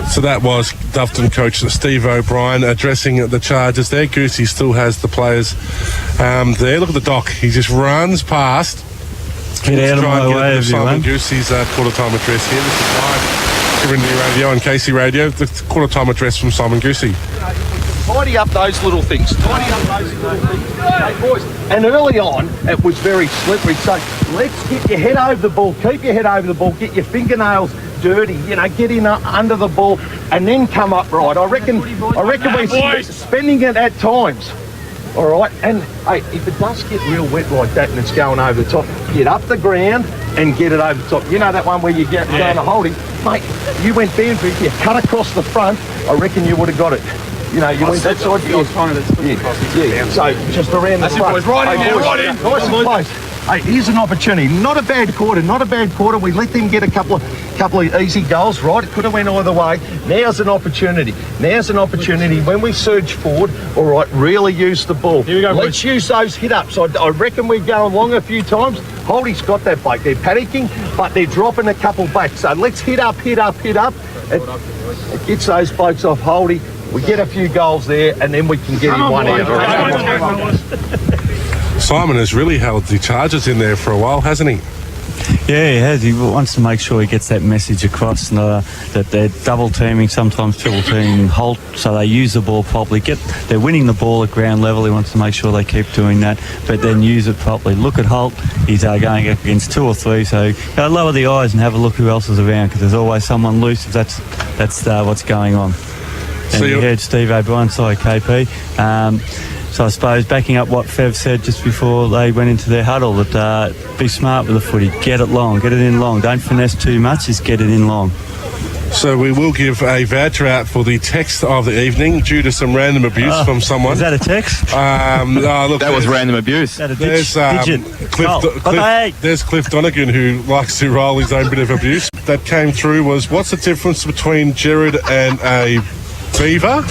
So that was Doveton coach Steve O'Brien addressing the charges there. Goosey still has the players there. Look at the Doc. He just runs past. Get out of my way, Simon Goosey's quarter-time address here. This is live here in the radio and Casey Radio. The quarter-time address from Simon Goosey. Tidy up those little things. Hey, boys. And early on, it was very slippery. So let's get your head over the ball. Keep your head over the ball. Get your fingernails dirty. You know, get in under the ball and then come up right. I reckon we're spending it at times. all right? And, hey, if it does get real wet like that and it's going over the top, get up the ground and get it over the top. You know that one where you get going to hold him? Mate, you went boundary, you cut across the front, I reckon you would have got it. You know, you went that side. So, just around the front. Boys, right in there, right in. Nice and close. Hey, here's an opportunity. Not a bad quarter. We let them get a couple of easy goals, right? It could have went either way. Now's an opportunity. When we surge forward, all right, really use the ball. Here we go, Let's use those hit-ups. I reckon we're going long a few times. Holdy's got that bloke. They're panicking, but they're dropping a couple back. So let's hit up. It gets those blokes off Holdy. We get a few goals there, and then we can get him one out. Simon has really held the Chargers in there for a while, hasn't he? Yeah, he has. He wants to make sure he gets that message across, and, that they're double teaming, sometimes triple teaming Holt, so they use the ball properly. They're winning the ball at ground level. He wants to make sure they keep doing that, but then use it properly. Look at Holt. He's going up against 2 or 3, so lower the eyes and have a look who else is around, because there's always someone loose if that's what's going on. And you heard Steve O'Brien, sorry, KP. So I suppose backing up what Fev said just before they went into their huddle, that be smart with the footy, get it long, get it in long. Don't finesse too much, just get it in long. So we will give a voucher out for the text of the evening due to some random abuse from someone. Is that a text? Look, That was random abuse. There's Cliff Donegan, who likes to roll his own bit of abuse. That came through was, what's the difference between Jared and a beaver?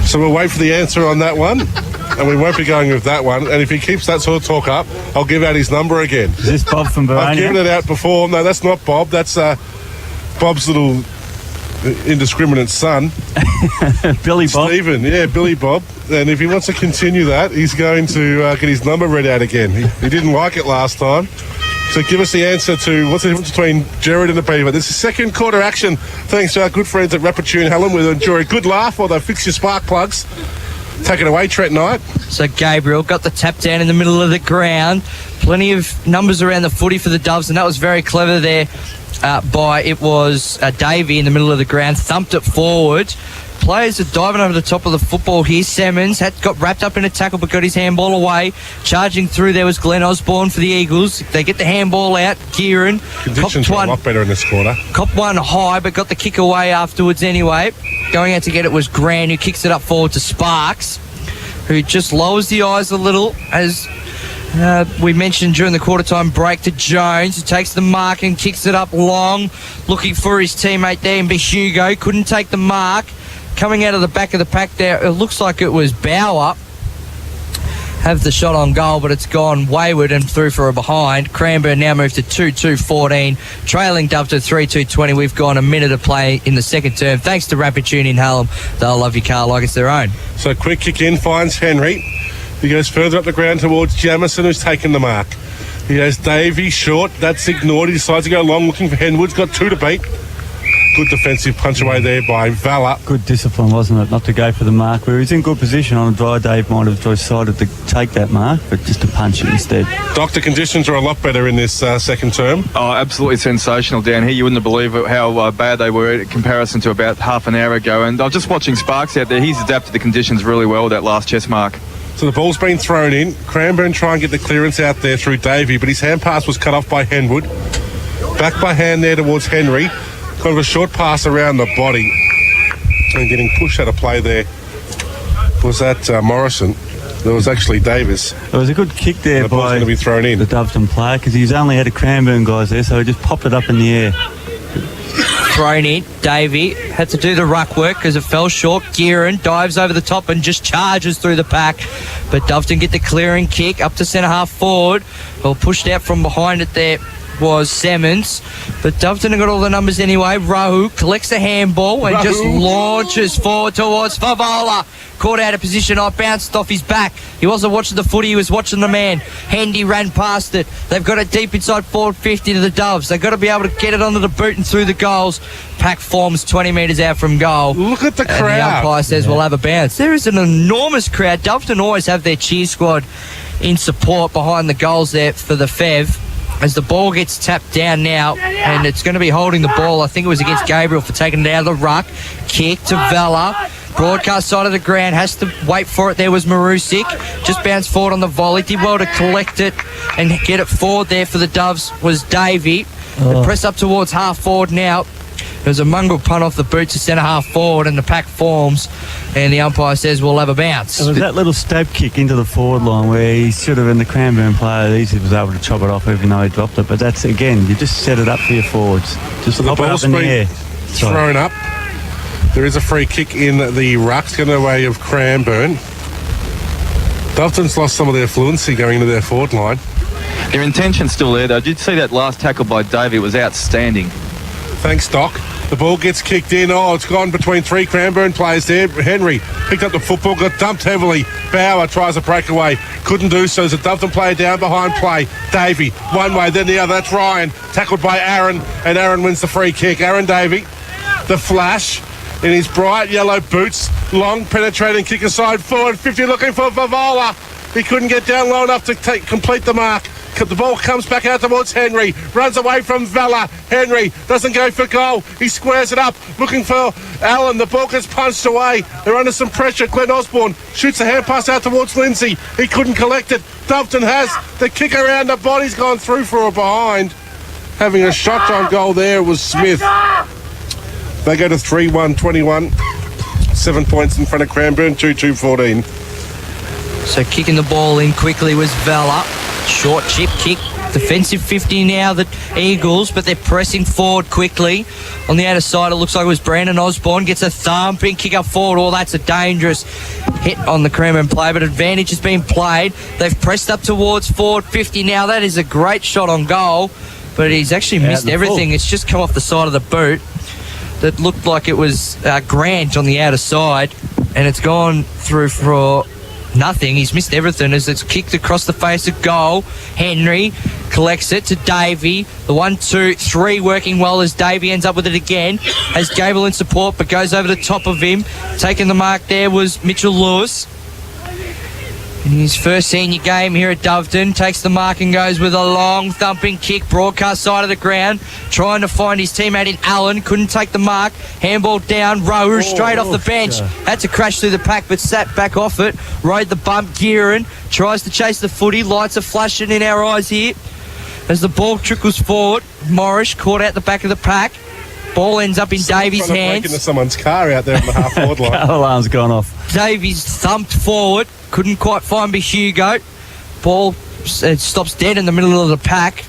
So we'll wait for the answer on that one, and we won't be going with that one. And if he keeps that sort of talk up, I'll give out his number again. Is this Bob from Barania? I've given it out before. No, that's not Bob. That's Bob's little indiscriminate son. Billy Bob. Stephen, yeah, Billy Bob. And if he wants to continue that, he's going to get his number read out again. He didn't like it last time. So give us the answer to what's the difference between Jared and the beaver. This is second quarter action. Thanks to our good friends at Rapid Helen. We'll enjoy a good laugh while they fix your spark plugs. Take it away, Trent Knight. So Gabriel got the tap down in the middle of the ground. Plenty of numbers around the footy for the Doves, and that was very clever there it was Davey in the middle of the ground. Thumped it forward. Players are diving over the top of the football here. Simmons got wrapped up in a tackle but got his handball away. Charging through there was Glenn Osborne for the Eagles. They get the handball out. Kieran. Conditions were a lot better in this quarter. Copped one high but got the kick away afterwards anyway. Going out to get it was Grant, who kicks it up forward to Sparks, who just lowers the eyes a little as we mentioned during the quarter-time break, to Jones, who takes the mark and kicks it up long, looking for his teammate there in Hugo. Couldn't take the mark. Coming out of the back of the pack there, it looks like it was Bauer. Have the shot on goal, but it's gone wayward and through for a behind. Cranbourne now moved to 2-2-14, trailing Doveton 3-2-20. We've gone a minute of play in the second term. Thanks to Rapid in Hallam. They'll love your car like it's their own. So quick kick in, finds Henry. He goes further up the ground towards Jamison, who's taken the mark. He has Davey short. That's ignored. He decides to go long, looking for Henwood's got 2 to beat. Good defensive punch away there by Valor. Good discipline, wasn't it, not to go for the mark. Where he's in good position on a dry day, might have decided to take that mark, but just to punch it instead. Doctor, conditions are a lot better in this second term. Oh, absolutely sensational down here. You wouldn't believe how bad they were in comparison to about half an hour ago. And I was just watching Sparks out there. He's adapted the conditions really well with that last chest mark. So the ball's been thrown in. Cranbourne try and get the clearance out there through Davey, but his hand pass was cut off by Henwood. Back by hand there towards Henry. Kind of a short pass around the body. And getting pushed out of play there was that Morrison. There was actually Davis. It was a good kick there by going to be thrown in. The Doveton player, because he's only had a Cranbourne guys there, so he just popped it up in the air. Thrown in. Davey had to do the ruck work because it fell short. Gearan dives over the top and just charges through the pack. But Doveton get the clearing kick up to centre half forward. Well, pushed out from behind it there was Simmons. But Doveton have got all the numbers anyway. Rahu collects the handball and just launches forward towards Favola. Caught out of position. I bounced off his back. He wasn't watching the footy, he was watching the man. Hendy ran past it. They've got it deep inside forward 50 to the Doves. They've got to be able to get it onto the boot and through the goals. Pack forms 20 metres out from goal. Look at the crowd. And the umpire says we'll have a bounce. There is an enormous crowd. Doveton always have their cheer squad in support behind the goals there for the Fev. As the ball gets tapped down now, and it's going to be holding the ball. I think it was against Gabriel for taking it out of the ruck. Kick to Vella. Broadcast side of the ground, has to wait for it. There was Marusik, just bounced forward on the volley. Did well to collect it and get it forward there for the Doves was Davey. The press up towards half forward now. There's a mongrel punt off the boot to centre half forward, and the pack forms, and the umpire says we'll have a bounce. It was that little stab kick into the forward line where he should have, in the Cranbourne player, easily was able to chop it off even though he dropped it. But that's, again, you just set it up for your forwards. Just So the pop it up ball's in the been air. thrown up. There is a free kick in the ruck, going the way of Cranbourne. Doveton's lost some of their fluency going into their forward line. Their intention's still there, though. Did you see that last tackle by Davey? It was outstanding. Thanks, Doc. The ball gets kicked in. Oh, it's gone between three Cranbourne players there. Henry picked up the football, got dumped heavily. Bauer tries a breakaway. Couldn't do so. There's a Doveton player down behind play. Davey, one way, then the other. That's Ryan. Tackled by Aaron, and Aaron wins the free kick. Aaron Davey, the flash in his bright yellow boots. Long penetrating kick aside forward. 50 looking for Vavola. He couldn't get down low enough to complete the mark. The ball comes back out towards Henry. Runs away from Vella. Henry doesn't go for goal. He squares it up, looking for Allen. The ball gets punched away. They're under some pressure. Glenn Osborne shoots a hand pass out towards Lindsay. He couldn't collect it. Doveton has the kick around. The body's gone through for a behind. Having a shot on goal there was Smith. They go to 3-1-21. 7 points in front of Cranbourne, 2-2-14. So kicking the ball in quickly was Vella. Short chip kick. Defensive 50 now, the Eagles, but they're pressing forward quickly. On the outer side, it looks like it was Brandon Osborne. Gets a thumping kick up forward. Oh, that's a dangerous hit on the Cranbourne play, but advantage has been played. They've pressed up towards forward 50 now. That is a great shot on goal, but he's actually missed everything. It's just come off the side of the boot. That looked like it was Grant on the outer side, and it's gone through for nothing. He's missed everything as it's kicked across the face of goal. Henry collects it to Davey. The 1-2-3 working well as Davey ends up with it again. Has Gable in support but goes over the top of him. Taking the mark there was Mitchell Lewis. In his first senior game here at Doveton, takes the mark and goes with a long thumping kick, broadcast side of the ground, trying to find his teammate in Allen, couldn't take the mark, handball down, Rowe straight off the bench, had to crash through the pack but sat back off it, rode the bump. Gearan tries to chase the footy, lights are flashing in our eyes here as the ball trickles forward. Morris caught out the back of the pack, ball ends up in Davies' hands. Break into someone's car out there on the half forward line. Car alarm's gone off. Davies thumped forward, couldn't quite find Hugo. Ball stops dead in the middle of the pack,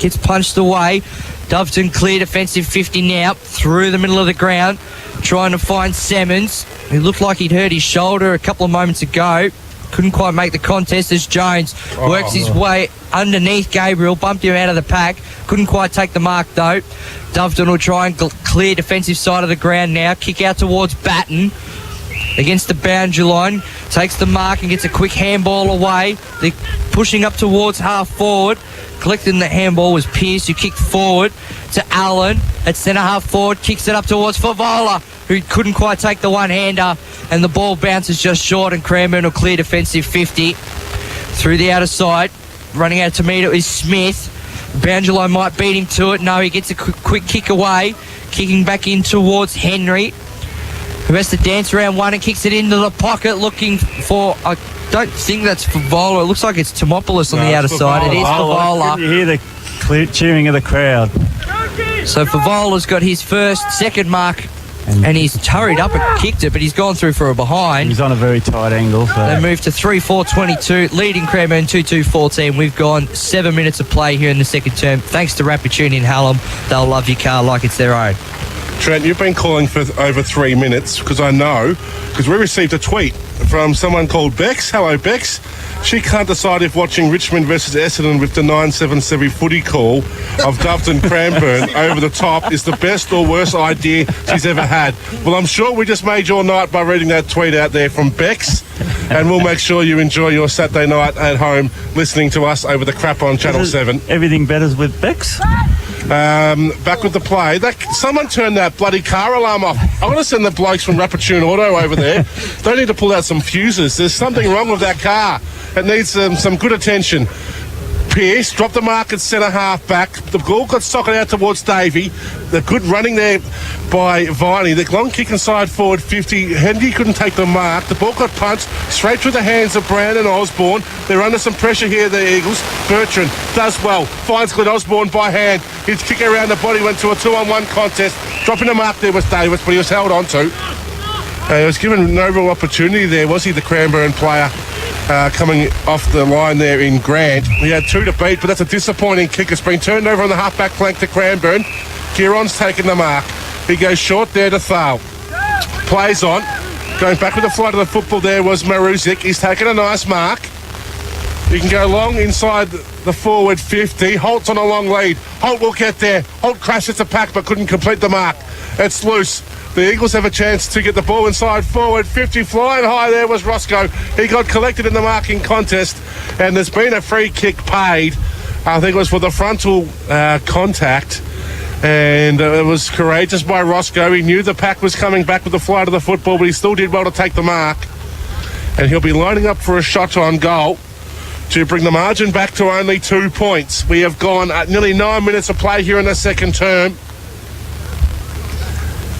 gets punched away. Doveton clear defensive 50 now, through the middle of the ground, trying to find Simmons. He looked like he'd hurt his shoulder a couple of moments ago. Couldn't quite make the contest as Jones works his way underneath Gabriel, bumped him out of the pack. Couldn't quite take the mark though. Doveton will try and clear defensive side of the ground now. Kick out towards Batten against the boundary line. Takes the mark and gets a quick handball away. They're pushing up towards half forward. Collecting the handball was Pearce, who kicked forward to Allen at centre half forward. Kicks it up towards Favola, who couldn't quite take the one-hander, and the ball bounces just short, and Cranbourne will clear defensive 50. Through the outer side, running out to meet it is Smith. Boundary line might beat him to it. No, he gets a quick kick away. Kicking back in towards Henry, who has to dance around one and kicks it into the pocket, looking for, I don't think that's Favola. It looks like it's Timopoulos on the outer side. It is Favola. You hear the cheering of the crowd. So Favola's got his second mark, and he's hurried up and kicked it, but he's gone through for a behind. He's on a very tight angle. So. They move to 3-4-22, leading Cranbourne 2-2-14. We've gone 7 minutes of play here in the second term. Thanks to Rapid Tune in Hallam. They'll love your car like it's their own. Trent, you've been calling for over 3 minutes because I know, because we received a tweet from someone called Bex. Hello, Bex. She can't decide if watching Richmond versus Essendon with the 977 footy call of Doveton Cranbourne over the top is the best or worst idea she's ever had. Well, I'm sure we just made your night by reading that tweet out there from Bex, and we'll make sure you enjoy your Saturday night at home listening to us over the crap on Channel 7. Everything better with Bex? Back with the play. Someone turned that bloody car alarm off. I want to send the blokes from Rapid Tune Auto over there. They need to pull out some fuses. There's something wrong with that car. It needs some good attention. Pearce dropped the mark at centre half back. The ball got socked out towards Davey. The good running there by Viney. The long kick inside forward 50. Hendy couldn't take the mark. The ball got punched straight through the hands of Brandon Osborne. They're under some pressure here, the Eagles. Bertrand does well. Finds Glenn Osborne by hand. His kick around the body went to a 2-on-1 contest. Dropping the mark there was Davis, but he was held on to. He was given no real opportunity there, was he, the Cranbourne player? Coming off the line there in Grant. He had 2 to beat, but that's a disappointing kick. It's been turned over on the half-back flank to Cranbourne. Kieron's taken the mark. He goes short there to Thal. Plays on. Going back with the flight of the football there was Maruzic. He's taken a nice mark. He can go long inside the forward 50. Holt's on a long lead. Holt will get there. Holt crashes the pack but couldn't complete the mark. It's loose. The Eagles have a chance to get the ball inside forward 50. Flying high there was Roscoe. He got collected in the marking contest, and there's been a free kick paid. I think it was for the frontal contact, and it was courageous by Roscoe. He knew the pack was coming back with the flight of the football, but he still did well to take the mark, and he'll be lining up for a shot on goal to bring the margin back to only 2 points. We have gone nearly 9 minutes of play here in the second term.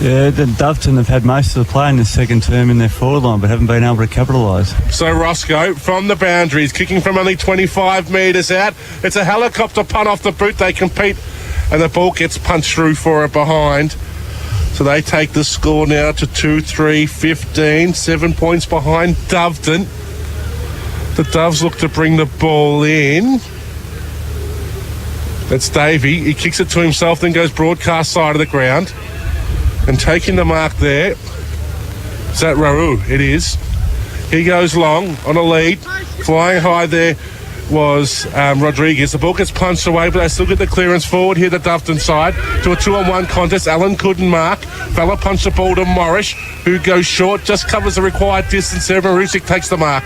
Yeah, the Doveton have had most of the play in the second term in their forward line, but haven't been able to capitalise. So Roscoe from the boundaries, kicking from only 25 metres out. It's a helicopter punt off the boot. They compete, and the ball gets punched through for a behind. So they take the score now to 2-3-15, 7 points behind Doveton. The Doves look to bring the ball in. That's Davey. He kicks it to himself, then goes broadcast side of the ground. And taking the mark there, is that Raoult? It is. He goes long on a lead. Flying high there was Rodriguez. The ball gets punched away, but they still get the clearance forward here, the Doveton side, to a 2-on-1 contest. Allen couldn't mark. Fella punched the ball to Morris, who goes short, just covers the required distance there. Marusic takes the mark.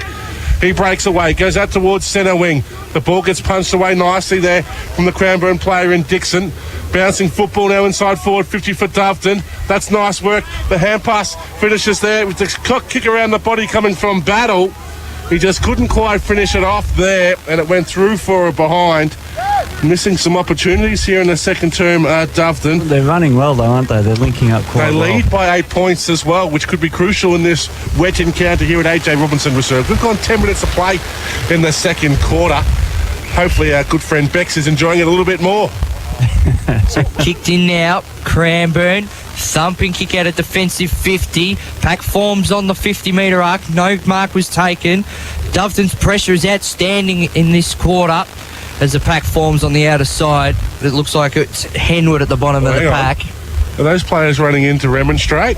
He breaks away, goes out towards centre wing. The ball gets punched away nicely there from the Cranbourne player in Dixon. Bouncing football now inside forward 50 for Doveton. That's nice work. The hand pass finishes there with the kick around the body coming from Battle. He just couldn't quite finish it off there, and it went through for a behind. Missing some opportunities here in the second term at Doveton. They're running well though, aren't they? They're linking up quite well. They lead by 8 points as well, which could be crucial in this wet encounter here at AJ Robinson Reserve. We've gone 10 minutes of play in the second quarter. Hopefully our good friend Bex is enjoying it a little bit more. So kicked in now, Cranbourne. Thumping kick out at defensive 50. Pack forms on the 50-metre arc. No mark was taken. Doveton's pressure is outstanding in this quarter as the pack forms on the outer side. It looks like it's Henwood at the bottom of the pack. Are those players running in to remonstrate?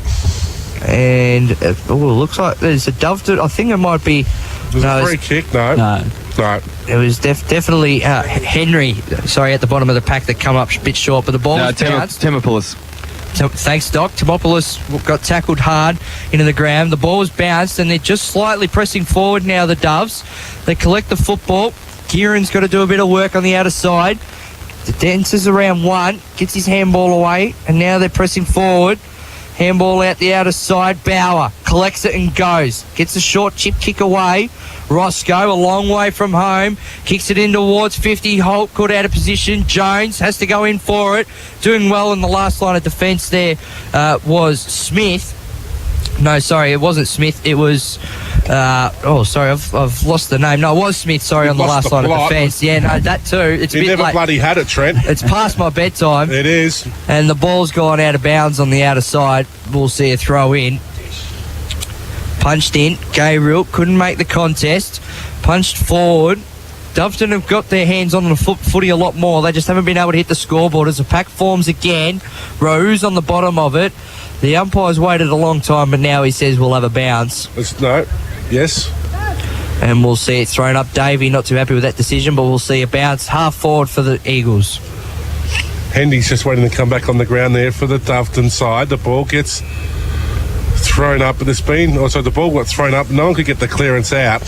And it looks like there's a Doveton. I think it might be... There's a free kick, no. No. It was definitely Henry, at the bottom of the pack that come up a bit short, but the ball was bounced. Timopoulos. Thanks, Doc. Timopoulos got tackled hard into the ground. The ball was bounced, and they're just slightly pressing forward now, the Doves. They collect the football. Kieran's got to do a bit of work on the outer side. The dances around one, gets his handball away, and now they're pressing forward. Handball out the outer side. Bauer collects it and goes. Gets a short chip kick away. Roscoe, a long way from home, kicks it in towards 50. Holt caught out of position. Jones has to go in for it. Doing well in the last line of defence there was Smith. No, sorry, it wasn't Smith. It was... I've lost the name. No, it was Smith, sorry, on the last line of defence. Yeah, no, that too. It's a bit never late. Bloody had it, Trent. It's past my bedtime. It is. And the ball's gone out of bounds on the outer side. We'll see a throw in. Punched in. Gabriel couldn't make the contest. Punched forward. Doveton have got their hands on the footy a lot more. They just haven't been able to hit the scoreboard as the pack forms again. Rose on the bottom of it. The umpire's waited a long time, but now he says we'll have a bounce. Yes. And we'll see it thrown up. Davey not too happy with that decision, but we'll see a bounce half forward for the Eagles. Hendy's just waiting to come back on the ground there for the Doveton side. The ball gets thrown up, but the ball got thrown up. No one could get the clearance out.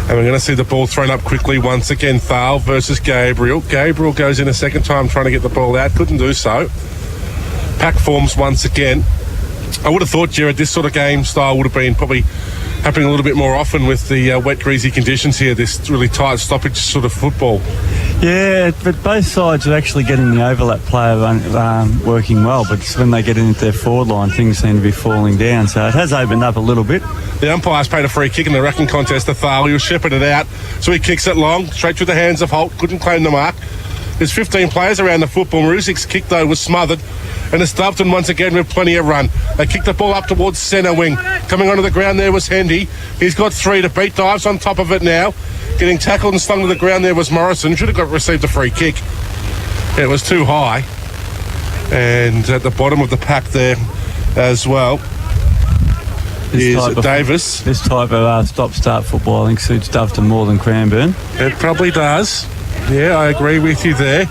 And we're going to see the ball thrown up quickly once again. Thal versus Gabriel. Gabriel goes in a second time trying to get the ball out. Couldn't do so. Pack forms once again. I would have thought, Jared, this sort of game style would have been probably happening a little bit more often with the wet, greasy conditions here, this really tight stoppage sort of football. Yeah, but both sides are actually getting the overlap play working well, but it's when they get into their forward line, things seem to be falling down. So it has opened up a little bit. The umpire's paid a free kick in the rucking contest to Thal. He'll shepherd it out, so he kicks it long, straight through the hands of Holt. Couldn't claim the mark. There's 15 players around the football. Maruzik's kick, though, was smothered. And it's Doveton once again with plenty of run. They kicked the ball up towards centre wing. Coming onto the ground there was Hendy. He's got 3 to beat. Dives on top of it now. Getting tackled and slung to the ground there was Morrison. Should have received a free kick. It was too high. And at the bottom of the pack there as well is Davis. This type of stop-start football, I think, suits Doveton more than Cranbourne. It probably does. Yeah, I agree with you there.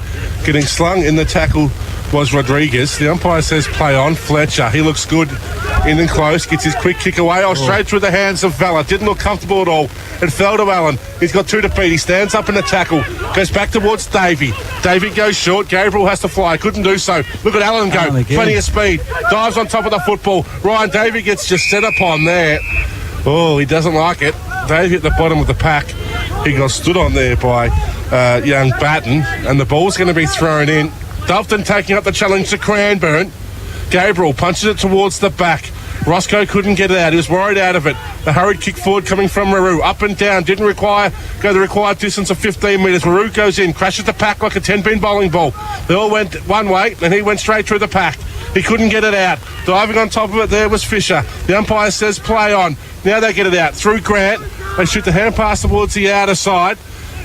Getting slung in the tackle was Rodriguez. The umpire says play on. Fletcher, he looks good in and close, gets his quick kick away. Straight through the hands of Vella. Didn't look comfortable at all. It fell to Allen. He's got 2 to beat. He stands up in the tackle. Goes back towards Davey. Davey goes short. Gabriel has to fly. Couldn't do so. Look at Allen go. Plenty of speed. Dives on top of the football. Ryan Davey gets just set upon there. Oh, he doesn't like it. Davey at the bottom of the pack. He got stood on there by young Batten. And the ball's going to be thrown in. Doveton taking up the challenge to Cranbourne. Gabriel punches it towards the back. Roscoe couldn't get it out. He was worried out of it. The hurried kick forward coming from Maru. Up and down. Didn't go the required distance of 15 metres. Maru goes in. Crashes the pack like a 10-pin bowling ball. They all went one way and he went straight through the pack. He couldn't get it out. Diving on top of it there was Fisher. The umpire says play on. Now they get it out. Through Grant. They shoot the hand pass towards the outer side.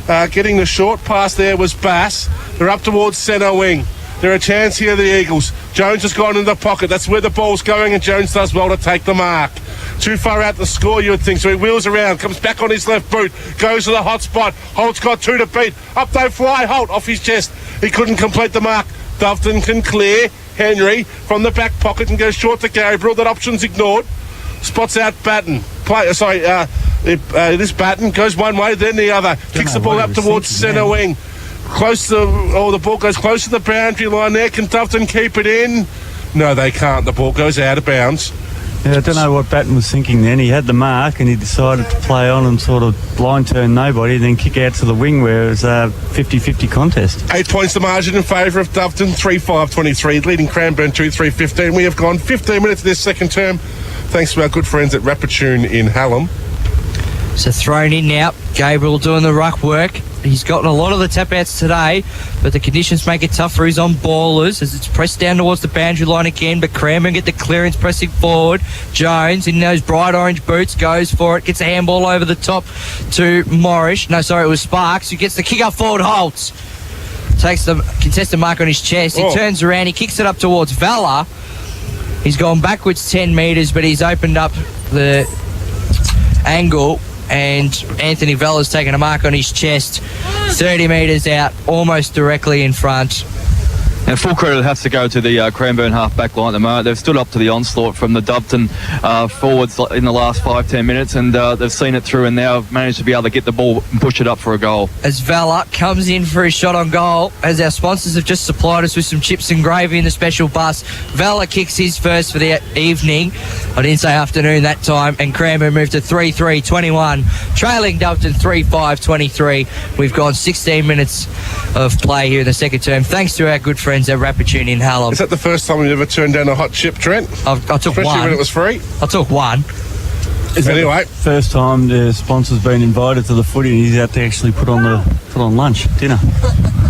Getting the short pass there was Bass. They're up towards centre wing. They're a chance here, the Eagles. Jones has gone in the pocket. That's where the ball's going, and Jones does well to take the mark. Too far out the score, you would think. So he wheels around, comes back on his left boot, goes to the hot spot. Holt's got 2 to beat. Up they fly, Holt off his chest. He couldn't complete the mark. Doveton can clear. Henry from the back pocket and goes short to Gabriel. That option's ignored. Spots out Batten. This Batten goes one way, then the other. Kicks the ball up towards centre wing. The ball goes close to the boundary line there. Can Doveton keep it in? No, they can't. The ball goes out of bounds. Yeah, I don't know what Batten was thinking then. He had the mark and he decided to play on and sort of blind turn nobody and then kick out to the wing where it was a 50-50 contest. 8 points the margin in favour of Doveton, 3-5-23, leading Cranbourne 2-3-15. We have gone 15 minutes of this second term, thanks to our good friends at Rapitune in Hallam. So thrown in now. Gabriel doing the ruck work. He's gotten a lot of the tap-outs today, but the conditions make it tough for his on-ballers as it's pressed down towards the boundary line again, but Cranbourne get the clearance pressing forward. Jones, in those bright orange boots, goes for it, gets a handball over the top to Morris. No, sorry, it was Sparks, who gets the kick up forward. Holtz takes the contested mark on his chest. He turns around, he kicks it up towards Vella. He's gone backwards 10 metres, but he's opened up the angle, and Anthony Vella's taken a mark on his chest 30 metres out, almost directly in front. And full credit has to go to the Cranbourne half-back line at the moment. They've stood up to the onslaught from the Doveton forwards in the last 5-10 minutes, and they've seen it through and now have managed to be able to get the ball and push it up for a goal. As Vella comes in for his shot on goal, as our sponsors have just supplied us with some chips and gravy in the special bus, Vella kicks his first for the evening. I didn't say afternoon that time, and Cranbourne moved to 3-3-21, trailing Doveton 3-5-23. We've gone 16 minutes of play here in the second term, thanks to our good friends at Rapitune in Hallam. Is that the first time you've ever turned down a hot chip, Trent? I took Especially one. when it was free? I took one. Anyway, first time the sponsor's been invited to the footy and he's out to actually put on lunch, dinner.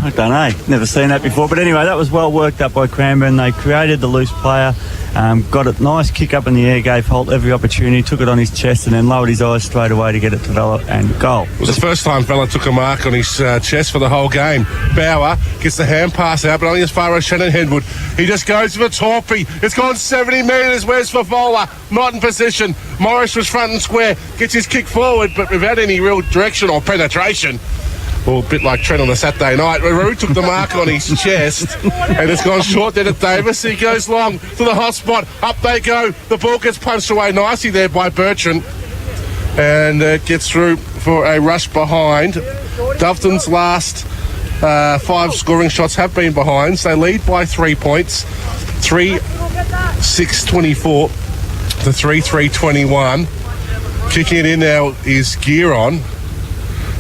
I don't know, never seen that before. But anyway, that was well worked up by Cranbourne. They created the loose player, got a nice kick up in the air, gave Holt every opportunity, took it on his chest and then lowered his eyes straight away to get it to Vella and goal. It was the first time Vella took a mark on his chest for the whole game. Bauer gets the hand pass out, but only as far as Shannon Henwood. He just goes for the torpy. It's gone 70 metres. Where's Favola? Not in position. Morris was front and square. Gets his kick forward, but without any real direction or penetration. Well, a bit like Trent on a Saturday night. Roo took the mark on his chest and it's gone short there to Davis. He goes long to the hot spot. Up they go. The ball gets punched away nicely there by Bertrand and gets through for a rush behind. Doveton's last 5 scoring shots have been behind. So they lead by 3 points. 3-6-24 to 3-3-21. Kicking it in now is Gearon.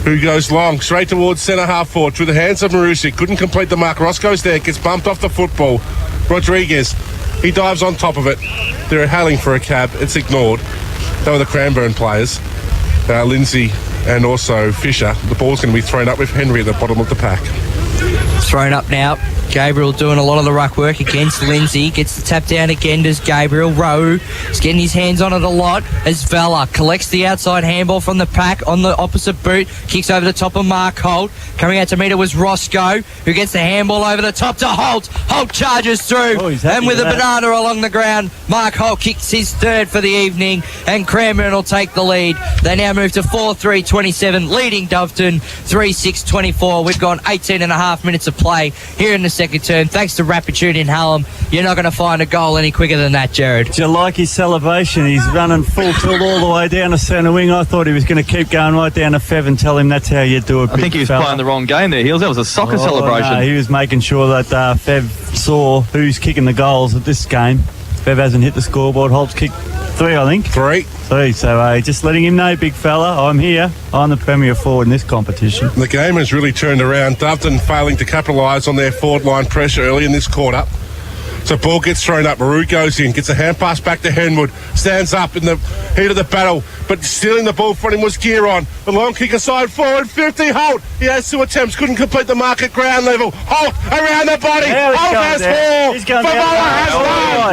who goes long, straight towards centre half forward, through the hands of Marusic. Couldn't complete the mark. Roscoe's there, gets bumped off the football. Rodriguez, he dives on top of it. They're hailing for a cab. It's ignored. They were the Cranbourne players, Lindsay and also Fisher. The ball's going to be thrown up with Henry at the bottom of the pack. Thrown up now. Gabriel doing a lot of the ruck work against Lindsay. Gets the tap down again. Does Gabriel. Rowe is getting his hands on it a lot as Vella collects the outside handball from the pack on the opposite boot. Kicks over the top of Mark Holt. Coming out to meet it was Roscoe, who gets the handball over the top to Holt. Holt charges through. And with a banana along the ground, Mark Holt kicks his third for the evening. And Cranbourne will take the lead. They now move to 4-3-27, leading Doveton 3-6-24. We've gone 18 and a half minutes of play here in the second term. Thanks to Rapitude in Hallam, you're not going to find a goal any quicker than that, Jared. Do you like his celebration? He's running full tilt all the way down the centre wing. I thought he was going to keep going right down to Fev and tell him that's how you do it. I think he was playing the wrong game there, Heels. That was a soccer celebration. No, he was making sure that Fev saw who's kicking the goals at this game. Fev hasn't hit the scoreboard. Holt's kicked 3, I think. 3. So just letting him know, big fella, I'm here. I'm the premier forward in this competition. The game has really turned around. Doveton failing to capitalise on their forward line pressure early in this quarter. So ball gets thrown up. Maru goes in, gets a hand pass back to Henwood. Stands up in the heat of the battle, but stealing the ball from him was Gearon. The long kick aside forward, 50. Holt. He has 2 attempts, couldn't complete the mark at ground level. Holt around the body. Holt has 4. Favola has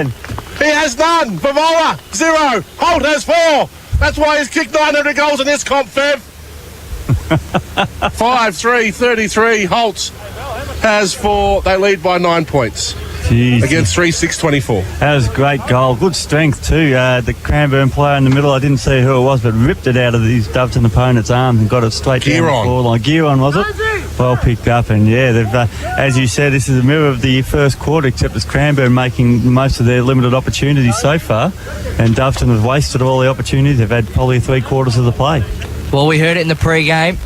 1. He has none. Favola 0. Holt has 4. That's why he's kicked 900 goals in this comp, Fev. 5-3-33. Holtz has 4. They lead by 9 points. Jeez. Against 3-6-24. That was a great goal. Good strength too. The Cranbourne player in the middle, I didn't see who it was, but ripped it out of these Doveton opponent's arms and got it straight down the floor line. Gearon, was it? Well picked up, and yeah, they've, as you said, this is a mirror of the first quarter, except it's Cranbourne making most of their limited opportunities so far, and Doveton have wasted all the opportunities. They've had probably 3/4 of the play. Well, we heard it in the pre-game.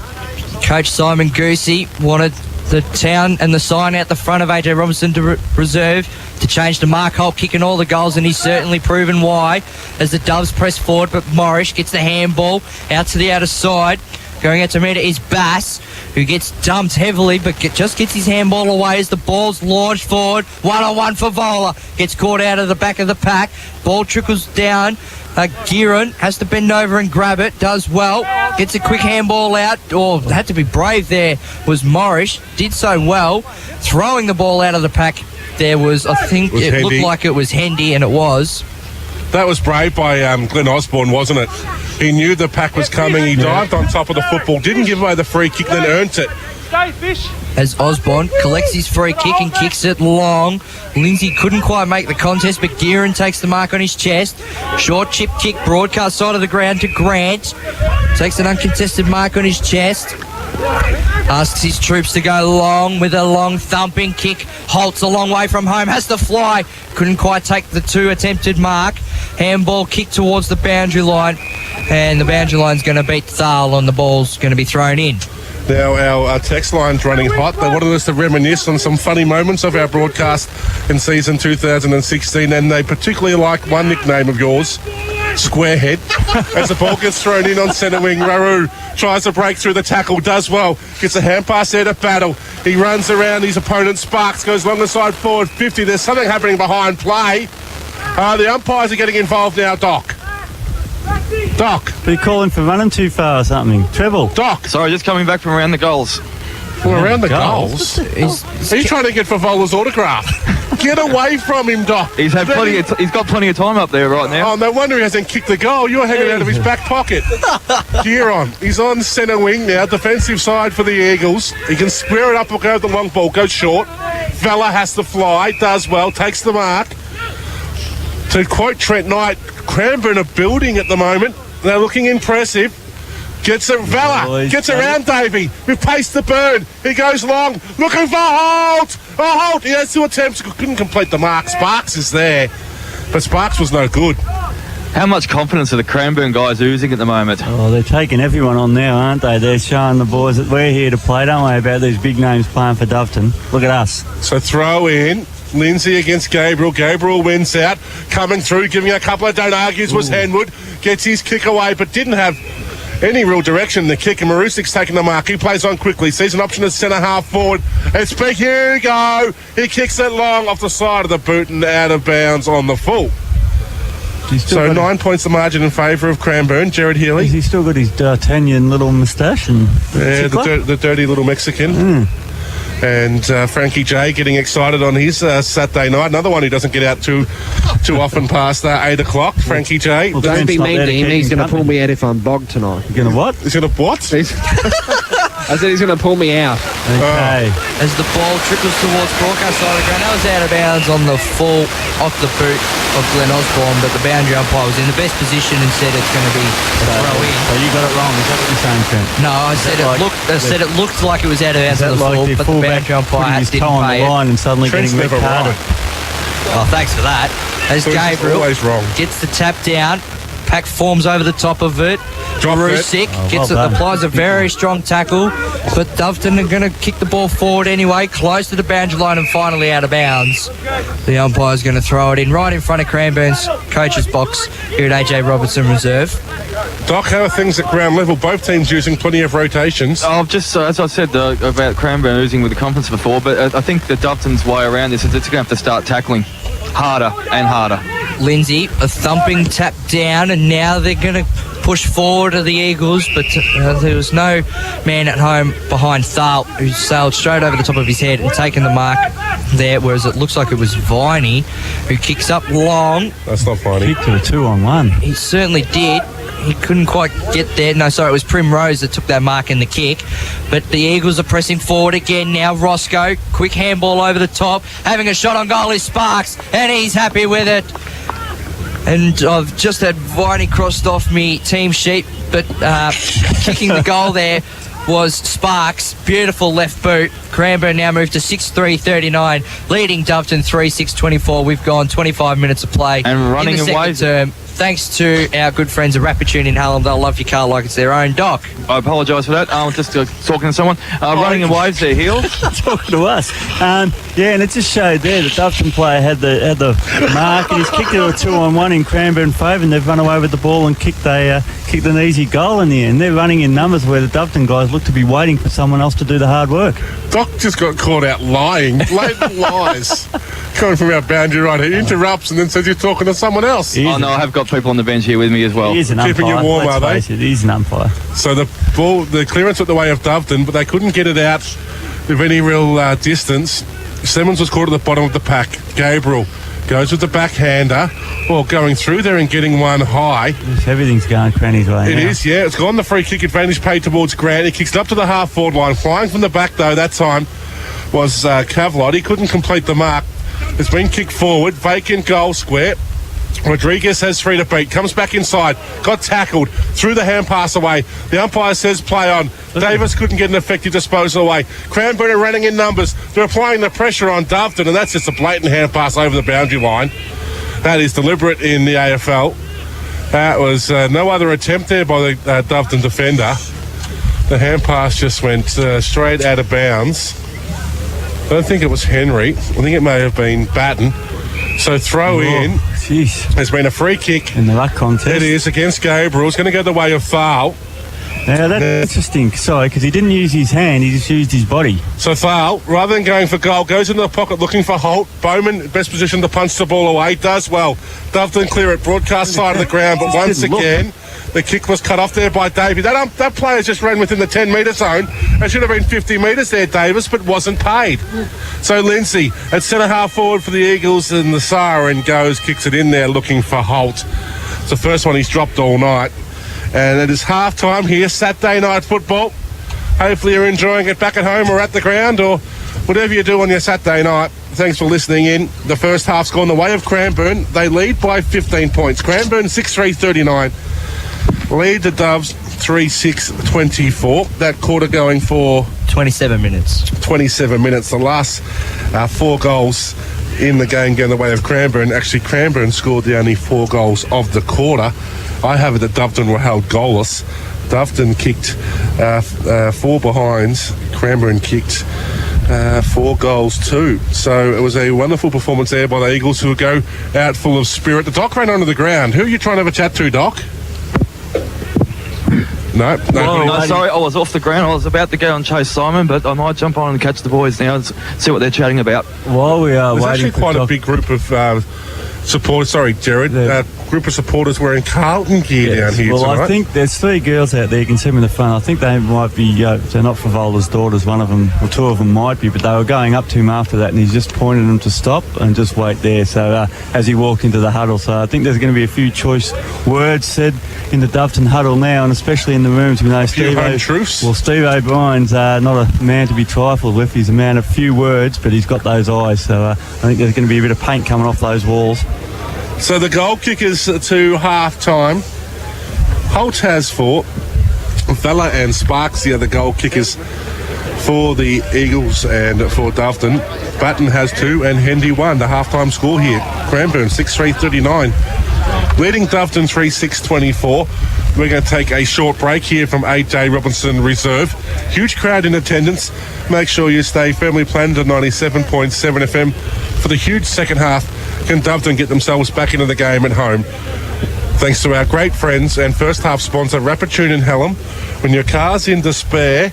Coach Simon Goosey wanted the town and the sign out the front of AJ Robinson to reserve to change to Mark Holt kicking all the goals, and he's certainly proven why as the Doves press forward. But Morris gets the handball out to the outer side. Going out to meet it is Bass, who gets dumped heavily but just gets his handball away as the ball's launched forward. 1-on-1 for Vola. Gets caught out of the back of the pack. Ball trickles down. Gearon has to bend over and grab it. Does well. Gets a quick handball out. Had to be brave there was Morris. Did so well. Throwing the ball out of the pack there was, I think, it looked like it was Hendy, and it was. That was brave by Glenn Osborne, wasn't it? He knew the pack was coming. He dived on top of the football, didn't give away the free kick, then earned it. As Osborne collects his free kick and kicks it long. Lindsay couldn't quite make the contest, but Gearon takes the mark on his chest. Short chip kick, broadcast side of the ground to Grant. Takes an uncontested mark on his chest. Asks his troops to go long with a long thumping kick. Holt's a long way from home, has to fly. Couldn't quite take the 2 attempted mark. Handball kick towards the boundary line. And the boundary line's going to beat Thal, and the ball's going to be thrown in. Now our text line's running hot. They wanted us to reminisce on some funny moments of our broadcast in season 2016, and they particularly like one nickname of yours, Squarehead. As the ball gets thrown in on centre wing, Raru tries to break through the tackle, does well, gets a hand pass there to Battle. He runs around his opponent, Sparks, goes long the side forward, 50. There's something happening behind play. The umpires are getting involved now, Doc. Doc. Are you calling for running too far or something? Treble. Doc. Sorry, just coming back from around the goals. Well, around the goals? He's trying to get Favola's autograph. Get away from him, Doc. He's got plenty of time up there right now. Oh, no wonder he hasn't kicked the goal. You're hanging out of his back pocket. Gearon. He's on centre wing now, defensive side for the Eagles. He can square it up or go the long ball, goes short. Vella has to fly, does well, takes the mark. To quote Trent Knight, Cranbourne are building at the moment. They're looking impressive. Gets it, Vella. Gets around Davey. With pace to burn. He goes long. Looking for Holt. Holt. He has 2 attempts. Couldn't complete the mark. Sparks is there. But Sparks was no good. How much confidence are the Cranbourne guys oozing at the moment? Oh, they're taking everyone on now, aren't they? They're showing the boys that we're here to play. Don't worry about these big names playing for Doveton. Look at us. So throw in. Lindsay against Gabriel. Gabriel wins out. Coming through, giving a couple of don't argues was Henwood. Gets his kick away, but didn't have any real direction. The kick, and Marusik's taking the mark. He plays on quickly, sees an option at centre half forward. It's big, here we go. He kicks it long off the side of the boot and out of bounds on the full. So 9 points the margin in favour of Cranbourne. Jared Healy. Has he still got his D'Artagnan little moustache? Yeah, the dirty little Mexican. And Frankie J getting excited on his Saturday night. Another one who doesn't get out too often past 8 o'clock. Frankie J. Well, don't be mean to him. He's going to pull me out if I'm bogged tonight. You're going to what? He's going to what? I said he's going to pull me out. Okay. As the ball trickles towards broadcast side of the ground, that was out of bounds on the full off the boot of Glenn Osborne, but the boundary umpire was in the best position and said it's going to be a throw in. So you got it wrong. Is that what you're saying, Trent? No, I said it looked like it was out of bounds on the full, but the boundary umpire his didn't toe on pay the it. line and suddenly Trent's getting never carded. Oh, thanks for that. As So he's Gabriel always wrong. gets the tap down, Pack forms over the top of it. Marusic gets it, applies a very strong tackle, but Doveton are going to kick the ball forward anyway, close to the boundary line and finally out of bounds. The umpire's going to throw it in right in front of Cranbourne's coach's box here at AJ Robertson Reserve. Doc, how are things at ground level? Both teams using plenty of rotations. Just as I said about Cranbourne losing with the conference before, but I think that Doveton's way around this is it's going to have to start tackling harder and harder. Lindsay, a thumping tap down, and now they're going to push forward to the Eagles, but there was no man at home behind Thal, who sailed straight over the top of his head and taken the mark there, whereas it looks like it was Viney who kicks up long. That's not Viney. Kick to a 2-on-1. He certainly did. He couldn't quite get there. No, sorry, it was Primrose that took that mark in the kick. But the Eagles are pressing forward again now. Roscoe, quick handball over the top. Having a shot on goal is Sparks, and he's happy with it. And I've just had Viney crossed off me team sheet, but kicking the goal there was Sparks. Beautiful left boot. Cranbourne now moved to 6-3-39, leading Doveton 3-6-24. We've gone 25 minutes of play and running in the second term. Thanks to our good friends at Rapid-Tune in Hallam. They'll love your car like it's their own. Doc. I apologise for that. Just talking to someone. Running in waves there, Heel. Talking to us. Yeah, and it just showed there the Doveton player had the mark, and he's kicked it a 2-on-1 in Cranbourne favour, and they've run away with the ball and kicked an easy goal in the end. They're running in numbers where the Doveton guys look to be waiting for someone else to do the hard work. Doc just got caught out lying. Blatant lies. Coming from our boundary right, he interrupts and then says you're talking to someone else. Oh no, I have got people on the bench here with me as well. He is an umpire. Keeping you warm, are they? He is an umpire. So the clearance went the way of Doveton, but they couldn't get it out with any real distance. Simmons was caught at the bottom of the pack. Gabriel goes with the backhander. Well, going through there and getting one high. Everything's going Cranny's way. It is, yeah. It's gone the free kick advantage paid towards Grant. He kicks it up to the half-forward line. Flying from the back, though, that time was Cavlot. He couldn't complete the mark. It's been kicked forward. Vacant goal square. Rodriguez has 3 to beat. Comes back inside. Got tackled. Threw the hand pass away. The umpire says play on. Davis couldn't get an effective disposal away. Cranbourne are running in numbers. They're applying the pressure on Doveton, and that's just a blatant hand pass over the boundary line. That is deliberate in the AFL. That was no other attempt there by the Doveton defender. The hand pass just went straight out of bounds. I don't think it was Henry. I think it may have been Batten. So throw in. Jeez. There's been a free kick. In the ruck contest. It is against Gabriel. It's going to go the way of Thal. Now that's interesting. Sorry, because he didn't use his hand. He just used his body. So Thal, rather than going for goal, goes into the pocket looking for Holt. Bowman, best position to punch the ball away. Does well. Doveton clear it. Broadcast side of the ground. But once again, the kick was cut off there by Davey. That player just ran within the 10-metre zone. It should have been 50 metres there, Davis, but wasn't paid. So Lindsay at centre half forward for the Eagles, and the siren goes, kicks it in there looking for Holt. It's the first one he's dropped all night. And it is half-time here, Saturday night football. Hopefully you're enjoying it back at home or at the ground or whatever you do on your Saturday night. Thanks for listening in. The first half's gone the way of Cranbourne. They lead by 15 points. Cranbourne 6-3-39. Lead the Doves 3-6-24. That quarter going for 27 minutes. 27 minutes. The last 4 goals in the game going the way of Cranbourne. Actually, Cranbourne scored the only 4 goals of the quarter. I have it that Doveton were held goalless. Doveton kicked 4 behinds. Cranbourne kicked 4 goals too. So it was a wonderful performance there by the Eagles, who will go out full of spirit. The Doc ran onto the ground. Who are you trying to have a chat to, Doc? No. No, sorry, I was off the ground. I was about to go and chase Simon, but I might jump on and catch the boys now and see what they're chatting about. While we are There's waiting actually quite a big group of supporters. Sorry, Jared. Group of supporters wearing Carlton gear down here tonight. I think there's 3 girls out there. You can see them in the front. I think they might be, they're not Favola's daughters. One of them, or 2 of them might be, but they were going up to him after that, and he's just pointed them to stop and just wait there. So as he walked into the huddle, so I think there's going to be a few choice words said in the Doveton huddle now, and especially in the rooms. We know Steve O'Brien's not a man to be trifled with. He's a man of few words, but he's got those eyes. So I think there's going to be a bit of paint coming off those walls. So the goal kickers to half-time. Holt has 4. Vella and Sparksy are the goal kickers for the Eagles and for Doveton. Batten has 2 and Hendy 1. The half-time score here. Cranbourne 6-3-39. Leading Doveton 3-6-24. We're going to take a short break here from AJ Robinson Reserve. Huge crowd in attendance. Make sure you stay firmly planned at 97.7 FM for the huge second half. Can Doveton get themselves back into the game at home? Thanks to our great friends and first half sponsor, Rapid Tune in Hallam. When your car's in despair,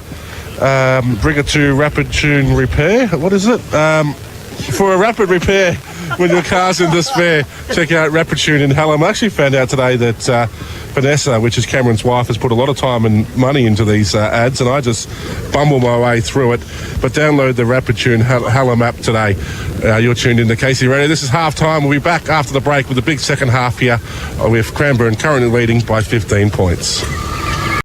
bring it to Rapid Tune Repair. What is it? For a rapid repair when your car's in despair, check out Rapid Tune in Hallam. I actually found out today that Vanessa, which is Cameron's wife, has put a lot of time and money into these ads, and I just bumble my way through it. But download the Rapid Tune Hallam app today. You're tuned in to Casey Radio. This is half-time. We'll be back after the break with the big second half here with Cranbourne currently leading by 15 points.